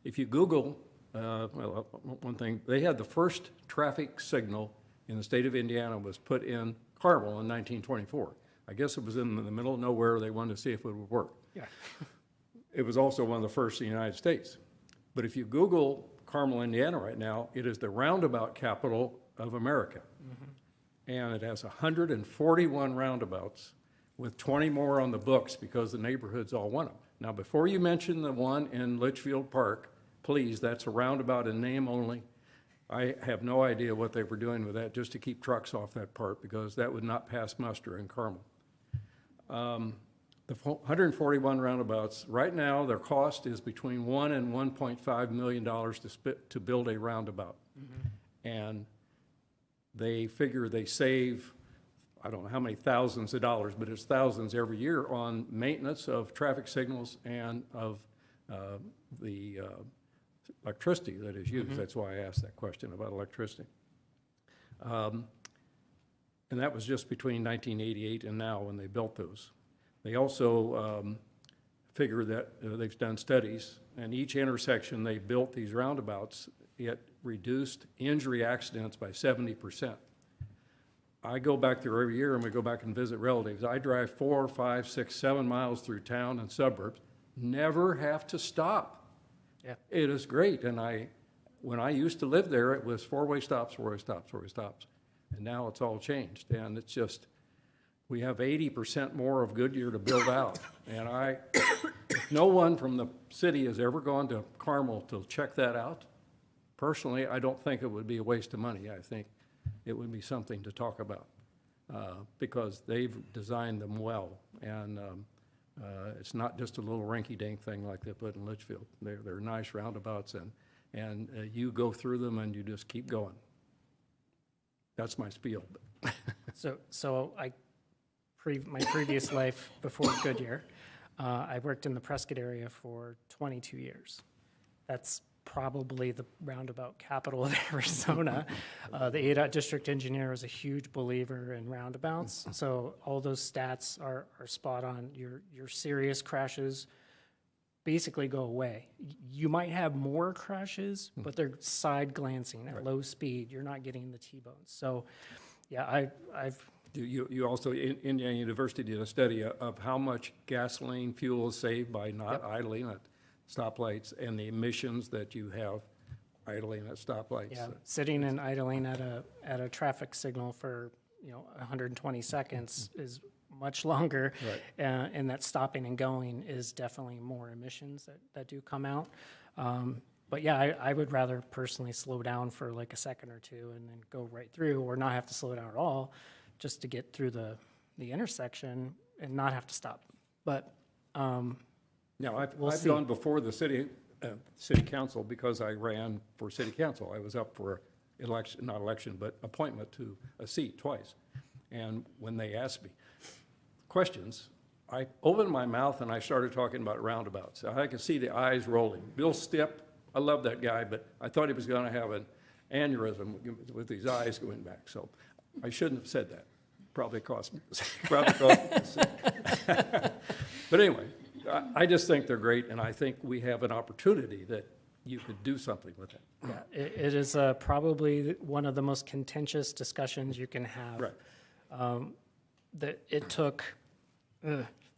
If you Google, well, one thing, they had the first traffic signal in the state of Indiana was put in Carmel in 1924. I guess it was in the middle of nowhere. They wanted to see if it would work.
Yeah.
It was also one of the first in the United States. But if you Google Carmel, Indiana right now, it is the roundabout capital of America. And it has 141 roundabouts with 20 more on the books because the neighborhoods all want them. Now, before you mention the one in Litchfield Park, please, that's a roundabout in name only. I have no idea what they were doing with that just to keep trucks off that part because that would not pass muster in Carmel. The 141 roundabouts, right now, their cost is between $1 and $1.5 million to build a roundabout. And they figure they save, I don't know how many thousands of dollars, but it's thousands every year on maintenance of traffic signals and of the electricity that is used. That's why I asked that question about electricity. And that was just between 1988 and now when they built those. They also figure that they've done studies, and each intersection they built these roundabouts, it reduced injury accidents by 70%. I go back there every year and we go back and visit relatives. I drive 4, 5, 6, 7 miles through town and suburbs, never have to stop.
Yeah.
It is great, and when I used to live there, it was four-way stops, four-way stops, four-way stops. And now it's all changed, and it's just, we have 80% more of Goodyear to build out. And if no one from the city has ever gone to Carmel to check that out, personally, I don't think it would be a waste of money. I think it would be something to talk about because they've designed them well. And it's not just a little rinky-dink thing like they put in Litchfield. They're nice roundabouts, and you go through them and you just keep going. That's my spiel.
So my previous life before Goodyear, I worked in the Prescott area for 22 years. That's probably the roundabout capital of Arizona. The ADOT district engineer was a huge believer in roundabouts. So all those stats are spot on. Your serious crashes basically go away. You might have more crashes, but they're side glancing at low speed. You're not getting the T-bones. So, yeah, I've
You also, Indiana University did a study of how much gasoline fuel is saved by not idling at stoplights and the emissions that you have idling at stoplights.
Yeah, sitting and idling at a traffic signal for, 120 seconds is much longer.
Right.
And that stopping and going is definitely more emissions that do come out. But yeah, I would rather personally slow down for like a second or two and then go right through, or not have to slow down at all, just to get through the intersection and not have to stop. But,
Now, I've
see.
gone before the city council because I ran for city council. I was up for election, not election, but appointment to a seat twice. And when they asked me questions, I opened my mouth and I started talking about roundabouts. I could see the eyes rolling. Bill Stipp, I love that guy, but I thought he was going to have an aneurysm with his eyes going back. So I shouldn't have said that. Probably cost me. But anyway, I just think they're great, and I think we have an opportunity that you could do something with it.
yeah, it is probably one of the most contentious discussions you can have.
Right.
That it took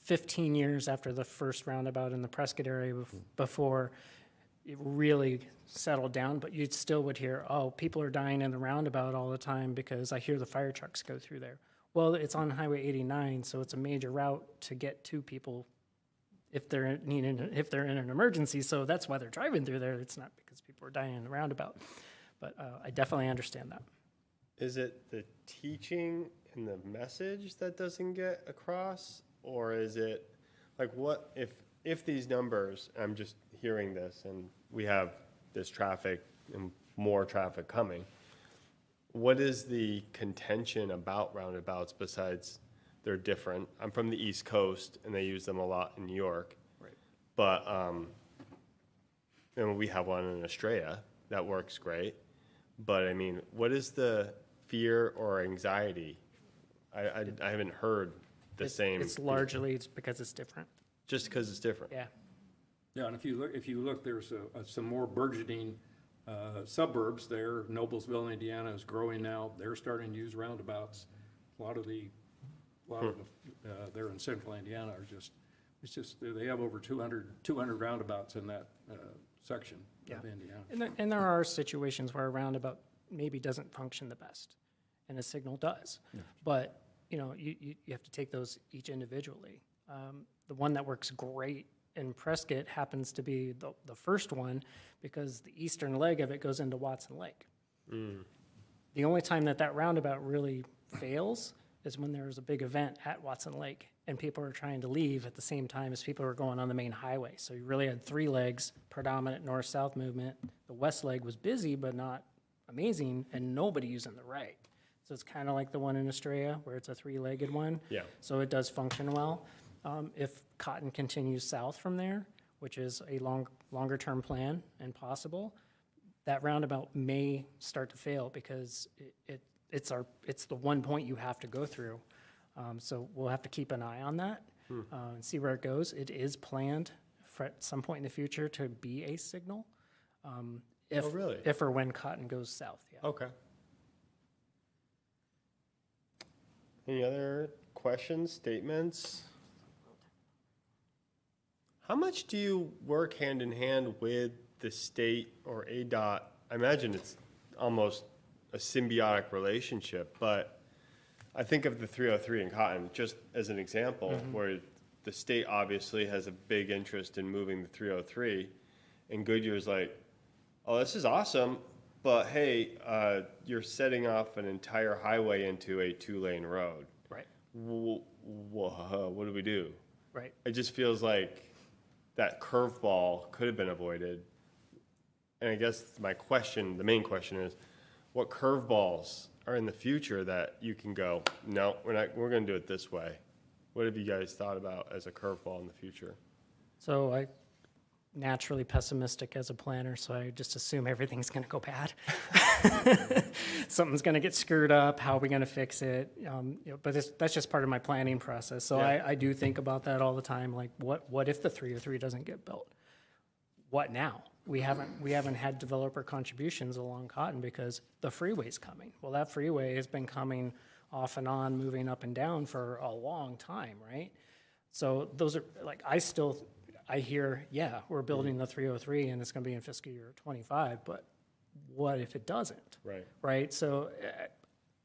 15 years after the first roundabout in the Prescott area before it really settled down, but you still would hear, oh, people are dying in the roundabout all the time because I hear the fire trucks go through there. Well, it's on Highway 89, so it's a major route to get to people if they're in an emergency, so that's why they're driving through there. It's not because people are dying in the roundabout. But I definitely understand that.
Is it the teaching and the message that doesn't get across? Or is it, like, what if these numbers, I'm just hearing this, and we have this traffic and more traffic coming, what is the contention about roundabouts besides they're different? I'm from the East Coast, and they use them a lot in New York.
Right.
But, and we have one in Estrella that works great. But, I mean, what is the fear or anxiety? I haven't heard the same.
It's largely because it's different.
Just because it's different.
Yeah.
Yeah, and if you look, there's some more burgeoning suburbs there. Noblesville, Indiana is growing now. They're starting to use roundabouts. A lot of there in central Indiana are they have over 200 roundabouts in that section of Indiana.
And there are situations where a roundabout maybe doesn't function the best, and a signal does. Yeah. But, you have to take those each individually. The one that works great in Prescott happens to be the first one because the eastern leg of it goes into Watson Lake. The only time that roundabout really fails is when there's a big event at Watson Lake and people are trying to leave at the same time as people are going on the main highway. So you really had three legs, predominant north-south movement. The west leg was busy but not amazing, and nobody using the right. So it's kind of like the one in Estrella where it's a three-legged one.
Yeah.
So it does function well. If Cotton continues south from there, which is a longer-term plan and possible, that roundabout may start to fail because it's the one point you have to go through. So we'll have to keep an eye on that and see where it goes. It is planned for at some point in the future to be a signal.
Really?
If or when Cotton goes south, yeah.
Okay. Any other questions, statements? How much do you work hand in hand with the state or ADOT? I imagine it's almost a symbiotic relationship, but I think of the 303 in Cotton just as an example, where the state obviously has a big interest in moving the 303, and Goodyear's like, oh, this is awesome, but hey, you're setting off an entire highway into a 2-lane road.
Right.
What do we do?
Right.
It just feels like that curveball could have been avoided. And I guess the main question is, what curveballs are in the future that you can go, no, we're going to do it this way? What have you guys thought about as a curveball in the future?
So I naturally pessimistic as a planner, so I just assume everything's going to go bad. Something's going to get screwed up. How are we going to fix it? But that's just part of my planning process. So
Yeah.
I do think about that all the time. Like, what if the 303 doesn't get built? what now? We haven't had developer contributions along Cotton because the freeway's coming. Well, that freeway has been coming off and on, moving up and down for a long time, right? So those are, like, I hear, yeah, we're building the 303 and it's gonna be in fiscal year '25, but what if it doesn't?
Right.
Right, so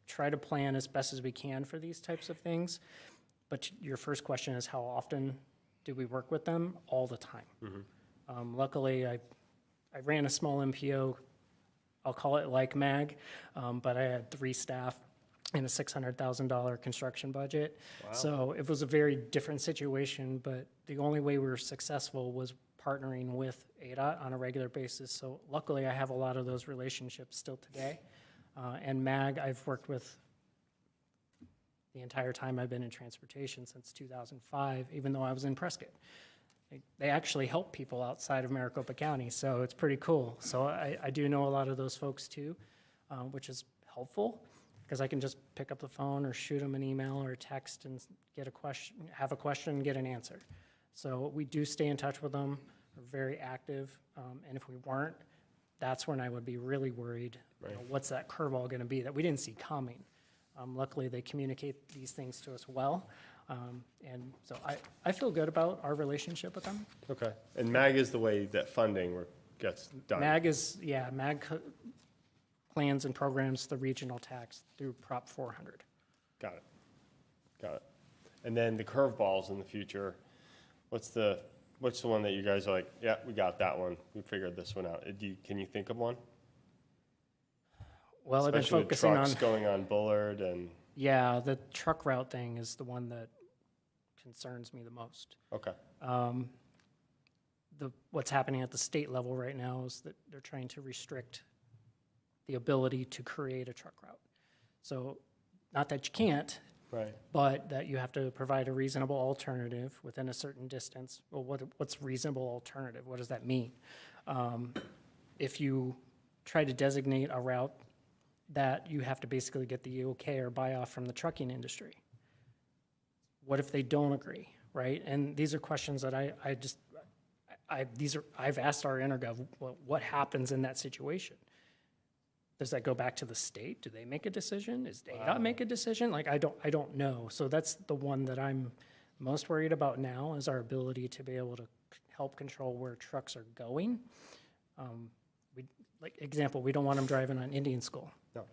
try to plan as best as we can for these types of things. But your first question is, how often do we work with them? All the time. Luckily, I ran a small MPO, I'll call it like MAG, but I had 3 staff and a $600,000 construction budget. So it was a very different situation, but the only way we were successful was partnering with ADOT on a regular basis. So luckily, I have a lot of those relationships still today. And MAG, I've worked with the entire time I've been in transportation since 2005, even though I was in Prescott. They actually help people outside of Maricopa County, so it's pretty cool. So I do know a lot of those folks too, which is helpful, because I can just pick up the phone or shoot them an email or a text and get a question, have a question and get an answer. So we do stay in touch with them. We're very active, and if we weren't, that's when I would be really worried. You know, what's that curveball going to be that we didn't see coming? Luckily, they communicate these things to us well, and so I feel good about our relationship with them.
Okay. And MAG is the way that funding gets done.
MAG is, yeah, plans and programs the regional tax through Prop 400.
Got it. Got it. And then the curveballs in the future, what's the one that you guys are like, yeah, we got that one. We figured this one out. Can you think of one?
Well, I've been
Especially with
focusing on,
trucks going on Bullard and,
yeah, the truck route thing is the one that concerns me the most.
okay.
What's happening at the state level right now is that they're trying to restrict the ability to create a truck route. So, not that you can't,
Right.
but that you have to provide a reasonable alternative within a certain distance. Well, what's reasonable alternative? What does that mean? If you try to designate a route that you have to basically get the okay or buy off from the trucking industry, what if they don't agree, right? And these are questions that I've asked our InterGov, what happens in that situation? Does that go back to the state? Do they make a decision? Does ADOT make a decision? Like, I don't know. So that's the one that I'm most worried about now, is our ability to be able to help control where trucks are going. Example, we don't want them driving on Indian School.
No.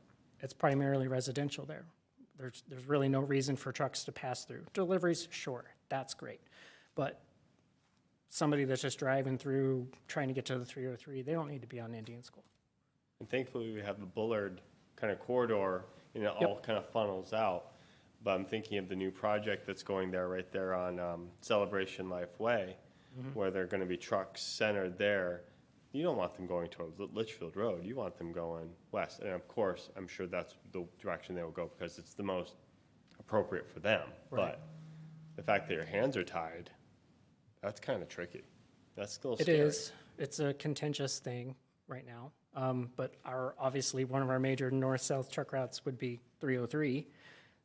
It's primarily residential there. There's really no reason for trucks to pass through. Deliveries, sure, that's great. But somebody that's just driving through, trying to get to the 303, they don't need to be on Indian School.
And thankfully, we have the Bullard kind of corridor, and it all kind of funnels out. But I'm thinking of the new project that's going there, right there on Celebration Life Way, where they're going to be trucks centered there. You don't want them going towards Litchfield Road. You want them going west. And of course, I'm sure that's the direction they will go because it's the most appropriate for them.
Right.
But the fact that your hands are tied, that's kind of tricky. That's still
It
scary.
is. It's a contentious thing right now. But obviously, one of our major north-south truck routes would be 303.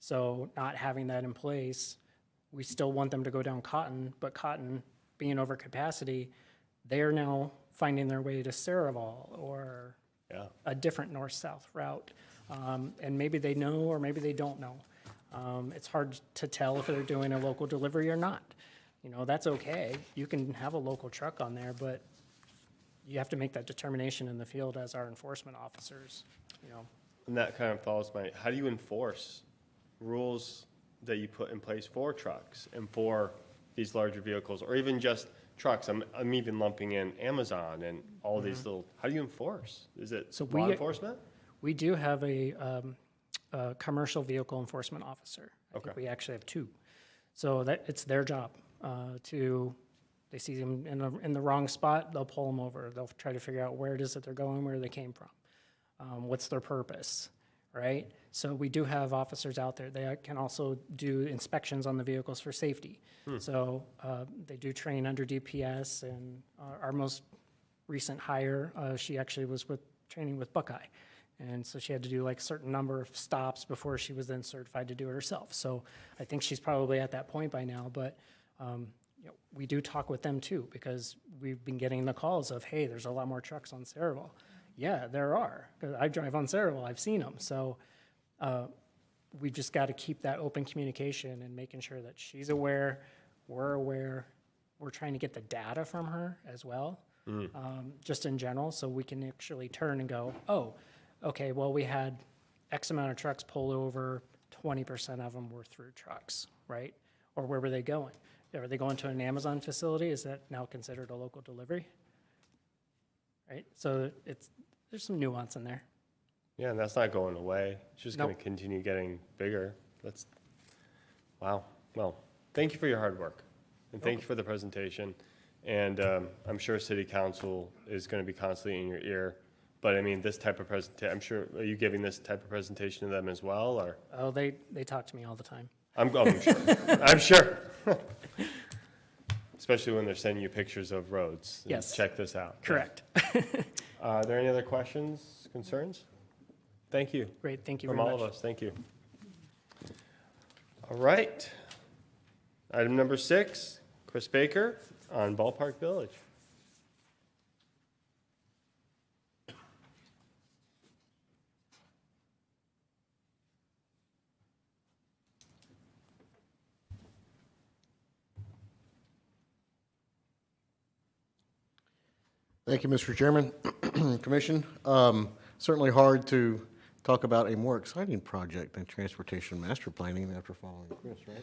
So not having that in place, we still want them to go down Cotton, but Cotton being over capacity, they're now finding their way to Saraval or a different north-south route. And maybe they know or maybe they don't know. It's hard to tell if they're doing a local delivery or not. You know, that's okay. You can have a local truck on there, but you have to make that determination in the field as our enforcement officers, you know.
And that kind of follows how do you enforce rules that you put in place for trucks and for these larger vehicles, or even just trucks? I'm even lumping in Amazon and all these little, how do you enforce? Is it law enforcement?
We do have a commercial vehicle enforcement officer. I think
Okay.
we actually have 2. So it's their job they see them in the wrong spot, they'll pull them over. They'll try to figure out where it is that they're going, where they came from, what's their purpose, right? So we do have officers out there. They can also do inspections on the vehicles for safety. So they do train under DPS, and our most recent hire, she actually was training with Buckeye. And so she had to do like a certain number of stops before she was then certified to do it herself. So I think she's probably at that point by now, but you know, we do talk with them too, because we've been getting the calls of, hey, there's a lot more trucks on Saraville. Yeah, there are. 'Cause I drive on Saraville, I've seen them. So we just got to keep that open communication and making sure that she's aware, we're aware. We're trying to get the data from her as well, just in general, so we can actually turn and go, oh, okay, well, we had X amount of trucks pull over, 20% of them were through trucks, right? Or where were they going? Are they going to an Amazon facility? Is that now considered a local delivery? Right, so there's some nuance in there.
Yeah, and that's not going away. It's just going
Nope.
to continue getting bigger. Wow. Well, thank you for your hard work, and thank you for the presentation. And I'm sure City Council is going to be constantly in your ear. But I mean, this type of presentation, I'm sure, are you giving this type of presentation to them as well, or?
Oh, they talk to me all the time.
I'm sure. I'm sure. Especially when they're sending you pictures of roads. and
Yes.
Check this out.
Correct.
Are there any other questions, concerns? Thank you.
Great, thank you
From
very
all
much.
of us, thank you. All right. Item number 6, Chris Baker on Ballpark Village.
Thank you, Mr. Chairman, Commission. Certainly hard to talk about a more exciting project than transportation master planning after following Chris, right?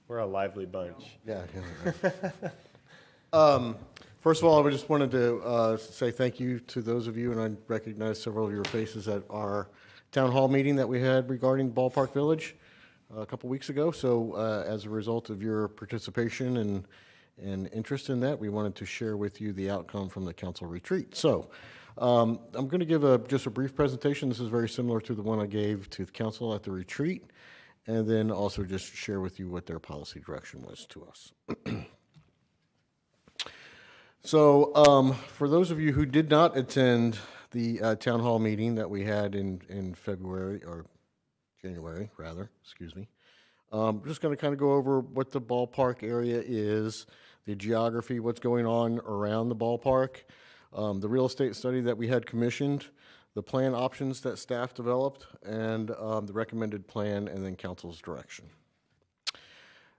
We're a lively bunch.
Yeah. First of all, I just wanted to say thank you to those of you, and I recognize several of your faces at our town hall meeting that we had regarding Ballpark Village a couple weeks ago. So as a result of your participation and interest in that, we wanted to share with you the outcome from the council retreat. So I'm going to give just a brief presentation. This is very similar to the one I gave to the council at the retreat, and then also just share with you what their policy direction was to us. So for those of you who did not attend the town hall meeting that we had in February, or January rather, excuse me, I'm just going to kind of go over what the ballpark area is, the geography, what's going on around the ballpark, the real estate study that we had commissioned, the plan options that staff developed, and the recommended plan, and then council's direction.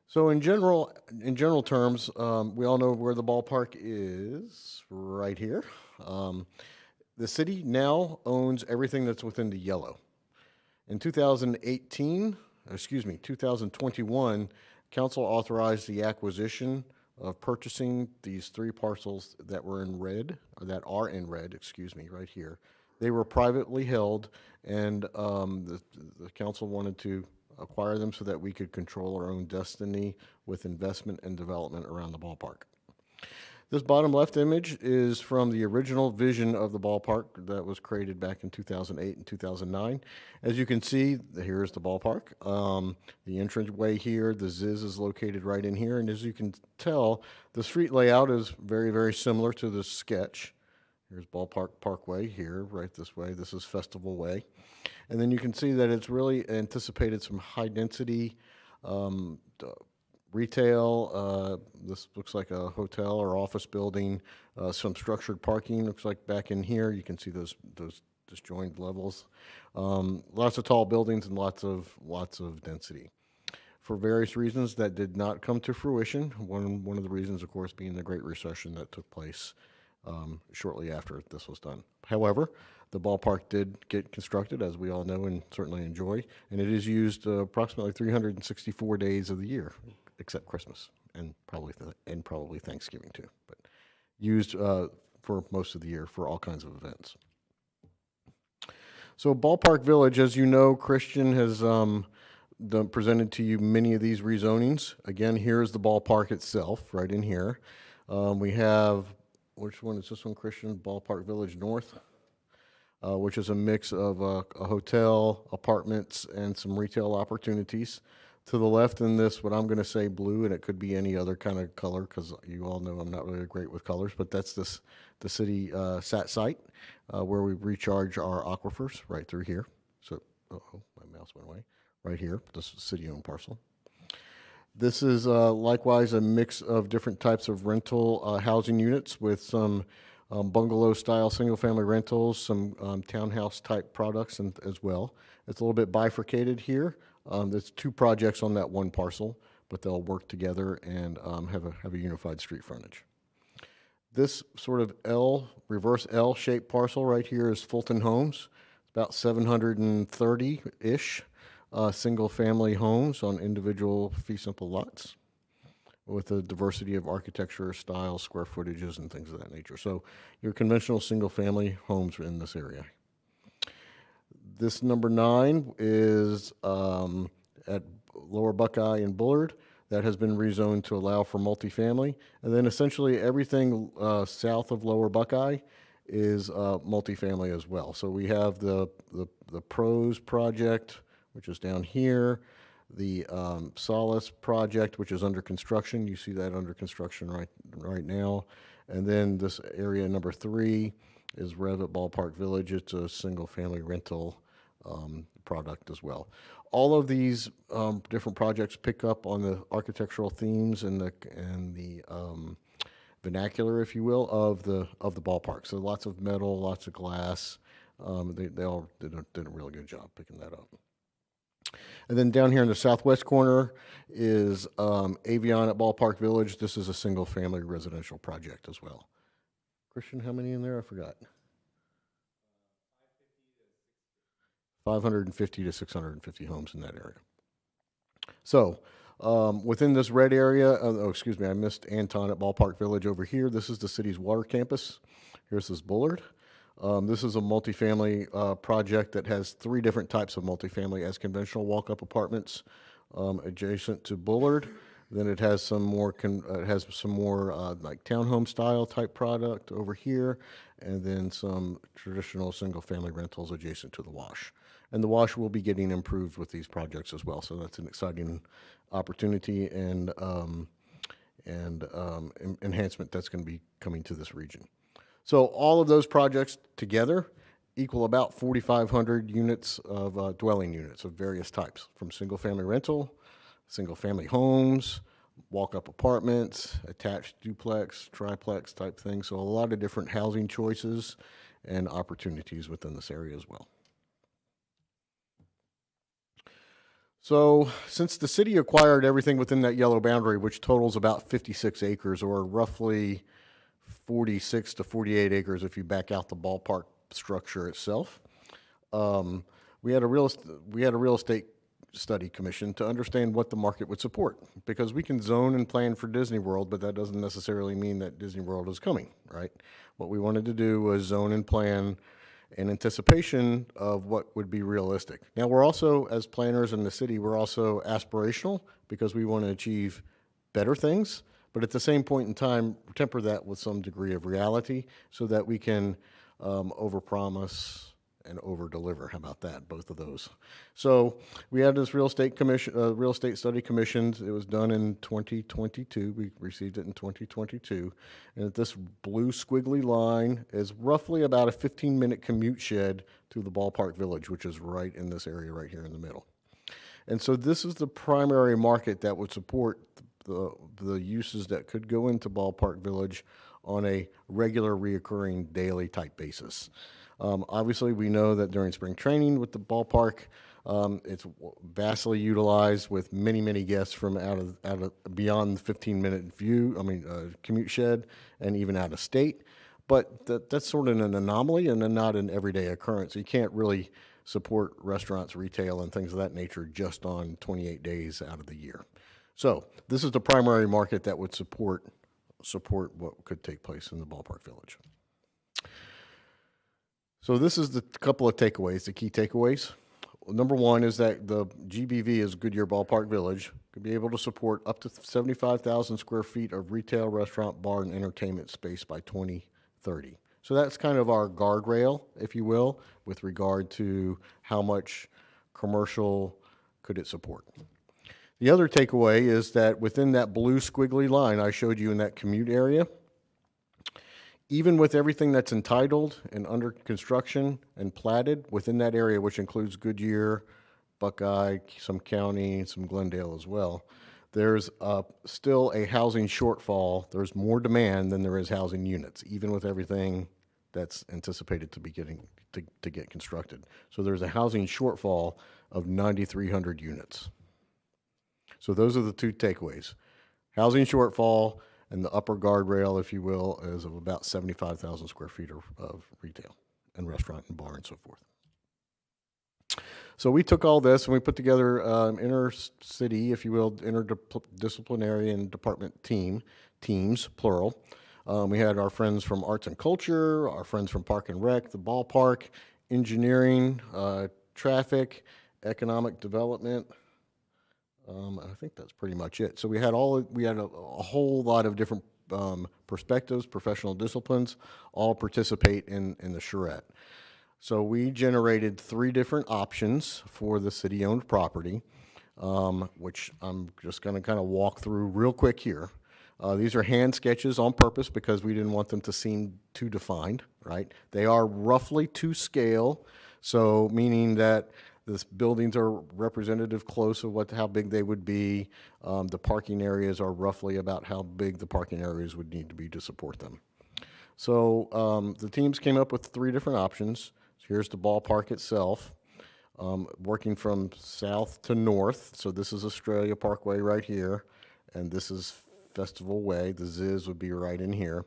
So in general terms, we all know where the ballpark is, right here. The city now owns everything that's within the yellow. In 2021, council authorized the acquisition of purchasing these 3 parcels that were in red, or that are in red, excuse me, right here. They were privately held, and the council wanted to acquire them so that we could control our own destiny with investment and development around the ballpark. This bottom left image is from the original vision of the ballpark that was created back in 2008 and 2009. As you can see, here's the ballpark. The entranceway here, the ZIZ is located right in here, and as you can tell, the street layout is very, very similar to the sketch. Here's Ballpark Parkway here, right this way. This is Festival Way. And then you can see that it's really anticipated some high-density retail. This looks like a hotel or office building. Some structured parking looks like back in here. You can see those disjointed levels. Lots of tall buildings and lots of density. For various reasons, that did not come to fruition. One of the reasons, of course, being the Great Recession that took place shortly after this was done. However, the ballpark did get constructed, as we all know and certainly enjoy, and it is used approximately 364 days of the year, except Christmas and probably Thanksgiving too, but used for most of the year for all kinds of events. So Ballpark Village, as you know, Christian has presented to you many of these rezonings. Again, here's the ballpark itself, right in here. We have, which one is this one, Christian? Ballpark Village North, which is a mix of a hotel, apartments, and some retail opportunities. To the left in this, what I'm going to say blue, and it could be any other kind of color because you all know I'm not really great with colors, but that's the city SAT site where we recharge our aquifers right through here. So, my mouse went away. Right here, this city-owned parcel. This is likewise a mix of different types of rental housing units with some bungalow-style single-family rentals, some townhouse-type products as well. It's a little bit bifurcated here. There's 2 projects on that one parcel, but they'll work together and have a unified street frontage. This sort of reverse L-shaped parcel right here is Fulton Homes. It's about 730-ish single-family homes on individual fee-simple lots with a diversity of architecture, style, square footages, and things of that nature. So your conventional single-family homes are in this area. This number 9 is at Lower Buckeye and Bullard. That has been rezoned to allow for multifamily. And then essentially everything south of Lower Buckeye is multifamily as well. So we have the Pros project, which is down here, the Solace project, which is under construction. You see that under construction right now. And then this area number 3 is Rev at Ballpark Village. It's a single-family rental product as well. All of these different projects pick up on the architectural themes and the vernacular, if you will, of the ballpark. So lots of metal, lots of glass. They all did a really good job picking that up. And then down here in the southwest corner is Avion at Ballpark Village. This is a single-family residential project as well. Christian, how many in there? I forgot. 550 to 650 homes in that area. So within this red area, I missed Anton at Ballpark Village over here. This is the city's water campus. Here's this Bullard. This is a multifamily project that has 3 different types of multifamily as conventional walk-up apartments adjacent to Bullard. Then it has some more like townhome style type product over here, and then some traditional single-family rentals adjacent to the Wash. And the Wash will be getting improved with these projects as well. So that's an exciting opportunity and enhancement that's going to be coming to this region. So all of those projects together equal about 4,500 units of dwelling units of various types, from single-family rental, single-family homes, walk-up apartments, attached duplex, triplex type things. So a lot of different housing choices and opportunities within this area as well. So since the city acquired everything within that yellow boundary, which totals about 56 acres, or roughly 46 to 48 acres if you back out the ballpark structure itself, we had a real estate study commission to understand what the market would support, because we can zone and plan for Disney World, but that doesn't necessarily mean that Disney World is coming, right? What we wanted to do was zone and plan in anticipation of what would be realistic. Now, we're also, as planners in the city, we're also aspirational because we want to achieve better things, but at the same point in time, temper that with some degree of reality so that we can overpromise and over-deliver. How about that? Both of those. So we had this real estate study commissioned. It was done in 2022. We received it in 2022. And this blue squiggly line is roughly about a 15-minute commute shed to the Ballpark Village, which is right in this area right here in the middle. And so this is the primary market that would support the uses that could go into Ballpark Village on a regular, reoccurring, daily type basis. Obviously, we know that during spring training with the ballpark, it's vastly utilized with many, many guests from out of beyond the 15-minute commute shed, and even out of state. But that's sort of an anomaly and not an everyday occurrence. You can't really support restaurants, retail, and things of that nature just on 28 days out of the year. So this is the primary market that would support what could take place in the Ballpark Village. So this is the couple of takeaways, the key takeaways. Number one is that the GBV is Goodyear Ballpark Village could be able to support up to 75,000 square feet of retail, restaurant, bar, and entertainment space by 2030. So that's kind of our guardrail, if you will, with regard to how much commercial could it support. The other takeaway is that within that blue squiggly line I showed you in that commute area, even with everything that's entitled and under construction and platted within that area, which includes Goodyear, Buckeye, some County, some Glendale as well, there's still a housing shortfall. There's more demand than there is housing units, even with everything that's anticipated to be to get constructed. So there's a housing shortfall of 9,300 units. So those are the two takeaways. Housing shortfall, and the upper guardrail, if you will, is of about 75,000 square feet of retail and restaurant and bar and so forth. So we took all this and we put together inter-city, if you will, interdisciplinary and department teams, plural. We had our friends from Arts and Culture, our friends from Park and Rec, the ballpark, engineering, traffic, economic development. I think that's pretty much it. So we had a whole lot of different perspectives, professional disciplines, all participate in the charrette. So we generated 3 different options for the city-owned property, which I'm just going to kind of walk through real quick here. These are hand sketches on purpose because we didn't want them to seem too defined, right? They are roughly to scale, so meaning that the buildings are representative close of how big they would be. The parking areas are roughly about how big the parking areas would need to be to support them. So the teams came up with 3 different options. Here's the ballpark itself, working from south to north. So this is Australia Parkway right here, and this is Festival Way. The Ziz would be right in here.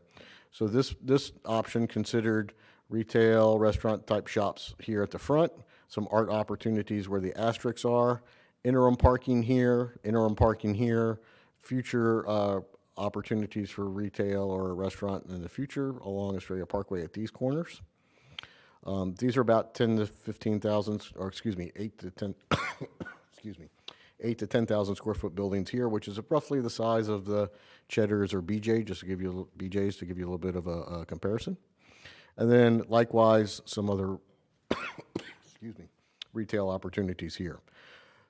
So this option considered retail, restaurant type shops here at the front, some art opportunities where the asterisks are, interim parking here, future opportunities for retail or a restaurant in the future along Australia Parkway at these corners. These are about 10 to 15,000, or excuse me, 8 to 10, excuse me, 8 to 10,000 square foot buildings here, which is roughly the size of the Cheddar's or BJ's, just to give you BJ's to give you a little bit of a comparison. And then likewise, some other, excuse me, retail opportunities here.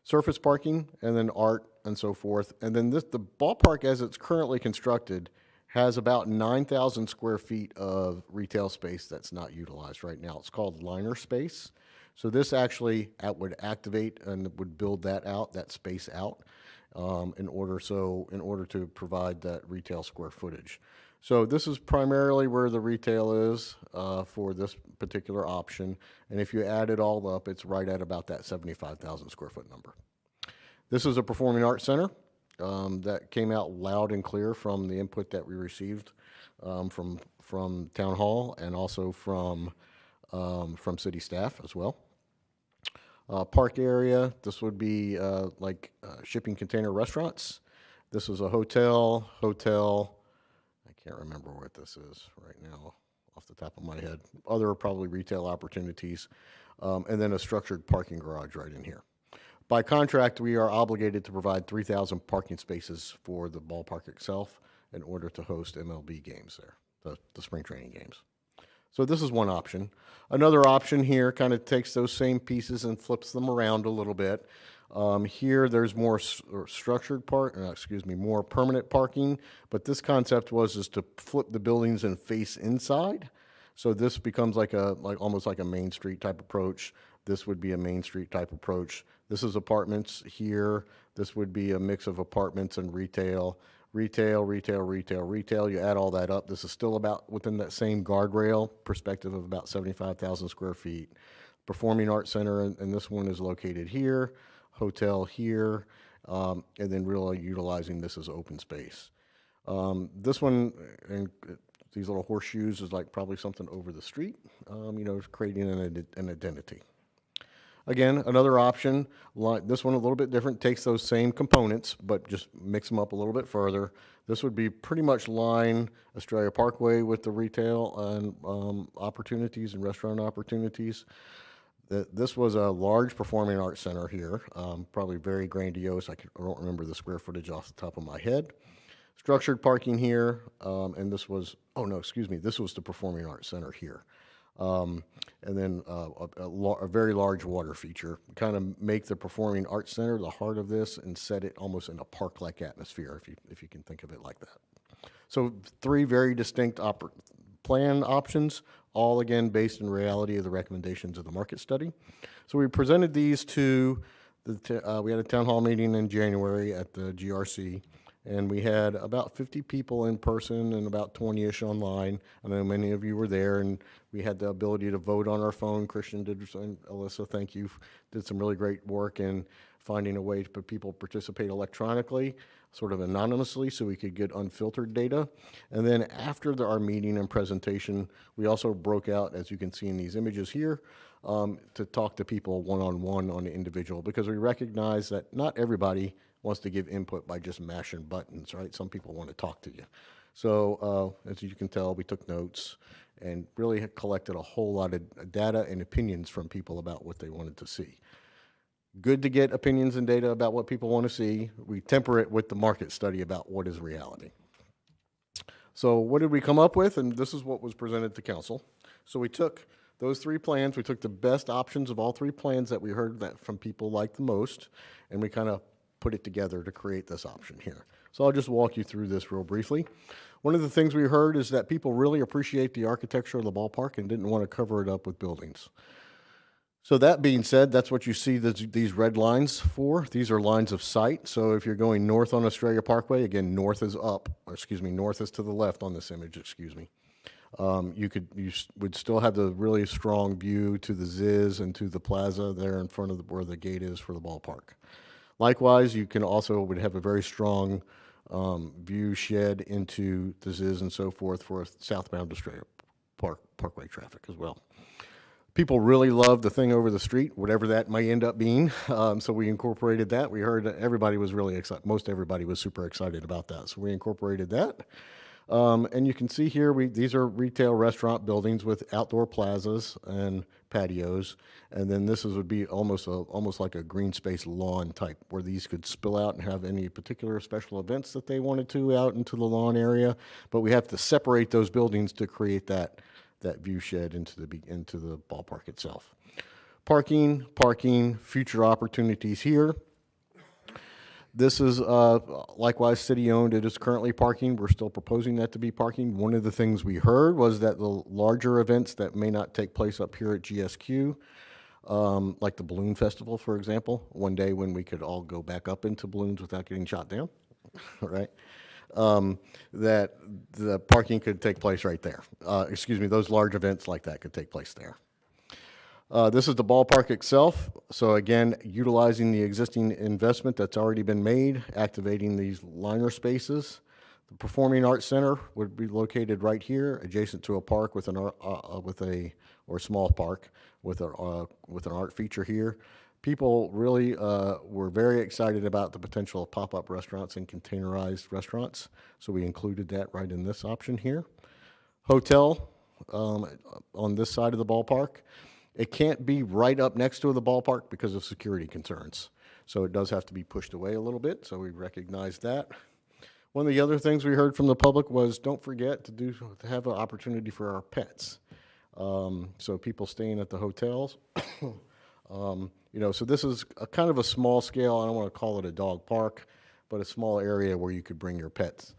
Surface parking, and then art and so forth. And then the ballpark as it's currently constructed has about 9,000 square feet of retail space that's not utilized right now. It's called liner space. So this actually would activate and would build that space out in order to provide that retail square footage. So this is primarily where the retail is for this particular option. And if you add it all up, it's right at about that 75,000 square foot number. This is a performing arts center. That came out loud and clear from the input that we received from Town Hall and also from city staff as well. Park area, this would be like shipping container restaurants. This is a hotel. I can't remember what this is right now off the top of my head. Other probably retail opportunities, and then a structured parking garage right in here. By contract, we are obligated to provide 3,000 parking spaces for the ballpark itself in order to host MLB games there, the spring training games. So this is one option. Another option here kind of takes those same pieces and flips them around a little bit. Here there's more more permanent parking, but this concept was to flip the buildings and face inside. So this becomes almost like a Main Street type approach. This would be a Main Street type approach. This is apartments here. This would be a mix of apartments and retail. Retail. You add all that up. This is still about within that same guardrail perspective of about 75,000 square feet. Performing Arts Center, and this one is located here. Hotel here, and then really utilizing this as open space. This one, and these little horseshoes is like probably something over the street, creating an identity. Again, another option, this one a little bit different, takes those same components, but just mix them up a little bit further. This would be pretty much line Australia Parkway with the retail and opportunities and restaurant opportunities. This was a large performing arts center here, probably very grandiose. I don't remember the square footage off the top of my head. Structured parking here, and this was the performing arts center here. And then a very large water feature, kind of make the performing arts center the heart of this and set it almost in a park-like atmosphere, if you can think of it like that. So 3 very distinct plan options, all again based in reality of the recommendations of the market study. So we presented these to We had a town hall meeting in January at the GRC, and we had about 50 people in person and about 20-ish online. I know many of you were there, and we had the ability to vote on our phone. Christian did, and Alyssa, thank you, did some really great work in finding a way to put people participate electronically, sort of anonymously, so we could get unfiltered data. And then after our meeting and presentation, we also broke out, as you can see in these images here, to talk to people one-on-one on the individual, because we recognize that not everybody wants to give input by just mashing buttons, right? Some people want to talk to you. So as you can tell, we took notes and really had collected a whole lot of data and opinions from people about what they wanted to see. Good to get opinions and data about what people want to see. We temper it with the market study about what is reality. So what did we come up with? And this is what was presented to council. So we took those three plans, we took the best options of all three plans that we heard that from people liked the most, and we kind of put it together to create this option here. So I'll just walk you through this real briefly. One of the things we heard is that people really appreciate the architecture of the ballpark and didn't want to cover it up with buildings. So that being said, that's what you see these red lines for. These are lines of sight. So if you're going north on Australia Parkway, again, north is up, or excuse me, north is to the left on this image, excuse me. You would still have the really strong view to the Ziz and to the plaza there in front of where the gate is for the ballpark. Likewise, you can also would have a very strong view shed into the Ziz and so forth for southbound Australia Parkway traffic as well. People really love the thing over the street, whatever that may end up being. So we incorporated that. We heard that everybody was really excited. Most everybody was super excited about that. So we incorporated that. And you can see here, these are retail restaurant buildings with outdoor plazas and patios. And then would be almost like a green space lawn type, where these could spill out and have any particular special events that they wanted to out into the lawn area. But we have to separate those buildings to create that view shed into the ballpark itself. Parking, future opportunities here. This is likewise city-owned. It is currently parking. We're still proposing that to be parking. One of the things we heard was that the larger events that may not take place up here at GSQ, like the Balloon Festival, for example, one day when we could all go back up into balloons without getting shot down, right? That the parking could take place right there. Those large events like that could take place there. This is the ballpark itself. So again, utilizing the existing investment that's already been made, activating these liner spaces. The Performing Arts Center would be located right here, adjacent to a park with or small park with an art feature here. People really were very excited about the potential of pop-up restaurants and containerized restaurants, so we included that right in this option here. Hotel on this side of the ballpark. It can't be right up next to the ballpark because of security concerns, so it does have to be pushed away a little bit, so we recognize that. One of the other things we heard from the public was don't forget to have an opportunity for our pets. So people staying at the hotels. So this is a kind of a small scale, I don't want to call it a dog park, but a small area where you could bring your pets.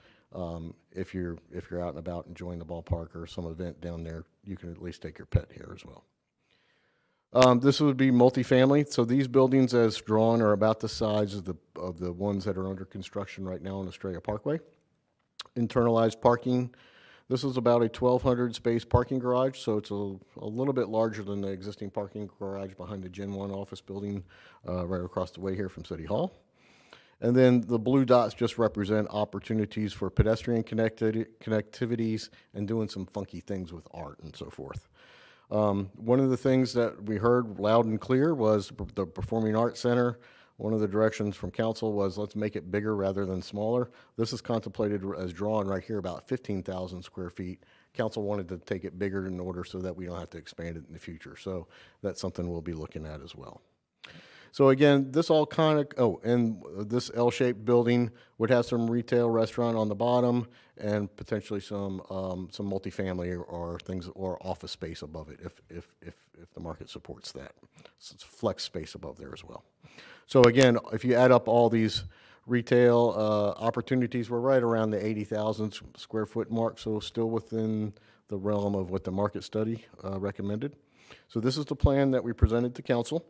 If you're out and about enjoying the ballpark or some event down there, you can at least take your pet here as well. This would be multifamily. So these buildings as drawn are about the size of the ones that are under construction right now on Australia Parkway. Internalized parking. This is about a 1,200 space parking garage, so it's a little bit larger than the existing parking garage behind the Gen 1 office building right across the way here from City Hall. And then the blue dots just represent opportunities for pedestrian connectivities and doing some funky things with art and so forth. One of the things that we heard loud and clear was the Performing Arts Center. One of the directions from council was let's make it bigger rather than smaller. This is contemplated as drawn right here about 15,000 square feet. Council wanted to take it bigger in order so that we don't have to expand it in the future. So that's something we'll be looking at as well. So again, this all and this L-shaped building would have some retail restaurant on the bottom and potentially some multifamily or things or office space above it if the market supports that. So it's flex space above there as well. So again, if you add up all these retail opportunities, we're right around the 80,000 square foot mark, so still within the realm of what the market study recommended. So this is the plan that we presented to council.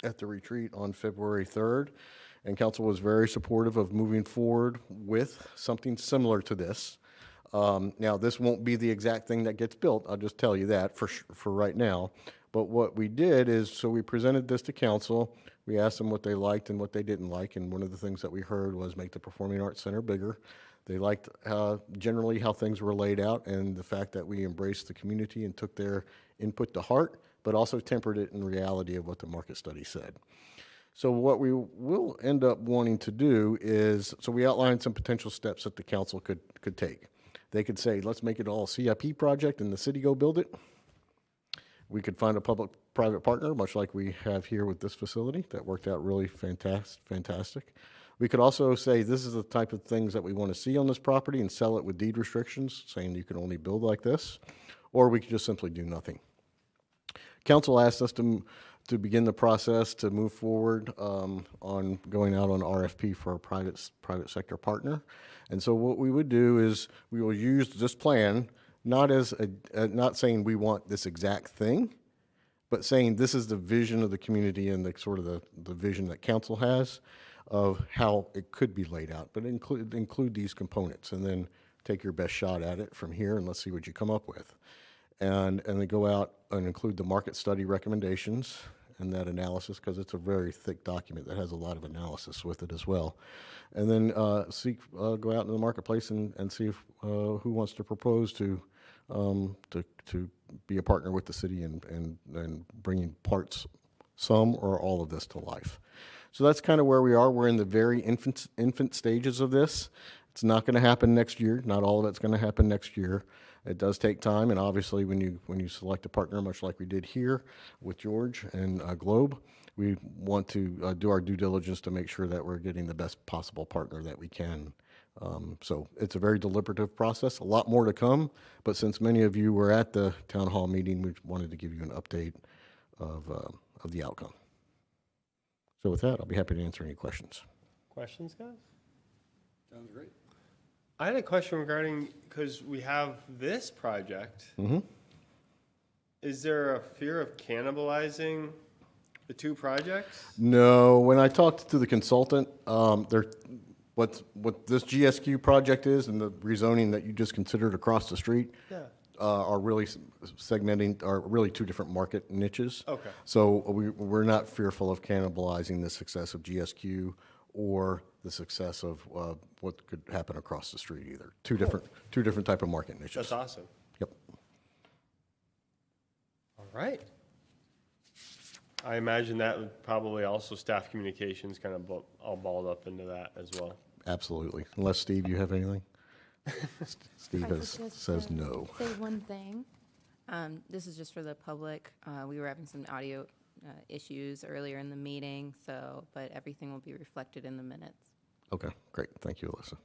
at the retreat on February 3rd, and council was very supportive of moving forward with something similar to this. Now, this won't be the exact thing that gets built, I'll just tell you that for right now. But what we did is, so we presented this to council, we asked them what they liked and what they didn't like, and one of the things that we heard was make the Performing Arts Center bigger. They liked generally how things were laid out and the fact that we embraced the community and took their input to heart, but also tempered it in reality of what the market study said. So what we will end up wanting to do is, so we outlined some potential steps that the council could take. They could say, let's make it all a CIP project and the city go build it. We could find a public-private partner, much like we have here with this facility. That worked out really fantastic. We could also say, this is the type of things that we want to see on this property and sell it with deed restrictions, saying you can only build like this, or we could just simply do nothing. Council asked us to begin the process to move forward on going out on RFP for a private sector partner. And so what we would do is we will use this plan not as not saying we want this exact thing, but saying this is the vision of the community and the sort of the vision that council has of how it could be laid out, but include these components, and then take your best shot at it from here and let's see what you come up with. And then go out and include the market study recommendations and that analysis, because it's a very thick document that has a lot of analysis with it as well. And then go out into the marketplace and see if, who wants to propose to be a partner with the city and bringing parts, some or all of this to life. So that's kind of where we are. We're in the very infant stages of this. It's not going to happen next year. Not all of it's going to happen next year. It does take time, and obviously when you select a partner, much like we did here with George and Globe, we want to do our due diligence to make sure that we're getting the best possible partner that we can. So it's a very deliberative process, a lot more to come, but since many of you were at the town hall meeting, we wanted to give you an update of the outcome. So with that, I'll be happy to answer any questions.
Questions, guys?
Sounds great.
I had a question regarding, because we have this project.
Mm-hmm.
Is there a fear of cannibalizing the two projects?
No, when I talked to the consultant, what this GSQ project is and the rezoning that you just considered across the street are really segmenting, are really two different market niches.
Okay.
So we're not fearful of cannibalizing the success of GSQ or the success of what could happen across the street either. Two different type of market niches.
That's awesome.
Yep.
All right. I imagine that would probably also staff communications kind of all balled up into that as well.
Absolutely. Unless, Steve, you have anything? Steve
I was just
says
gonna
no.
Say one thing. This is just for the public. We were having some audio issues earlier in the meeting, but everything will be reflected in the minutes.
Okay, great. Thank you, Alyssa.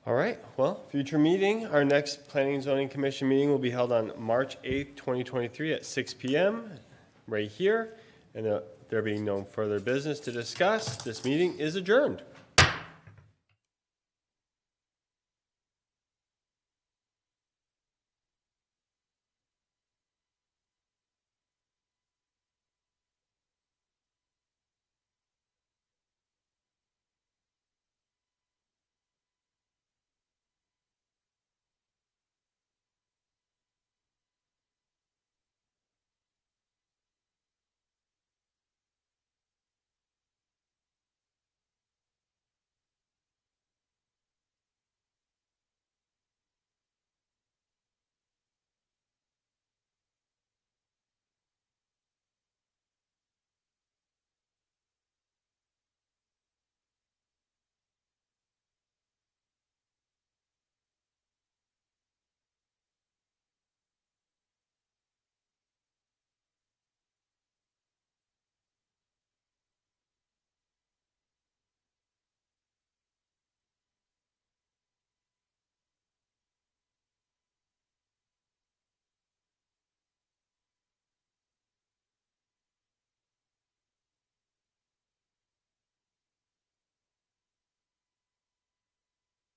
All right, well, future meeting, our next Planning and Zoning Commission meeting will be held on March 8th, 2023 at 6 p.m. right here. And there being no further business to discuss, this meeting is adjourned.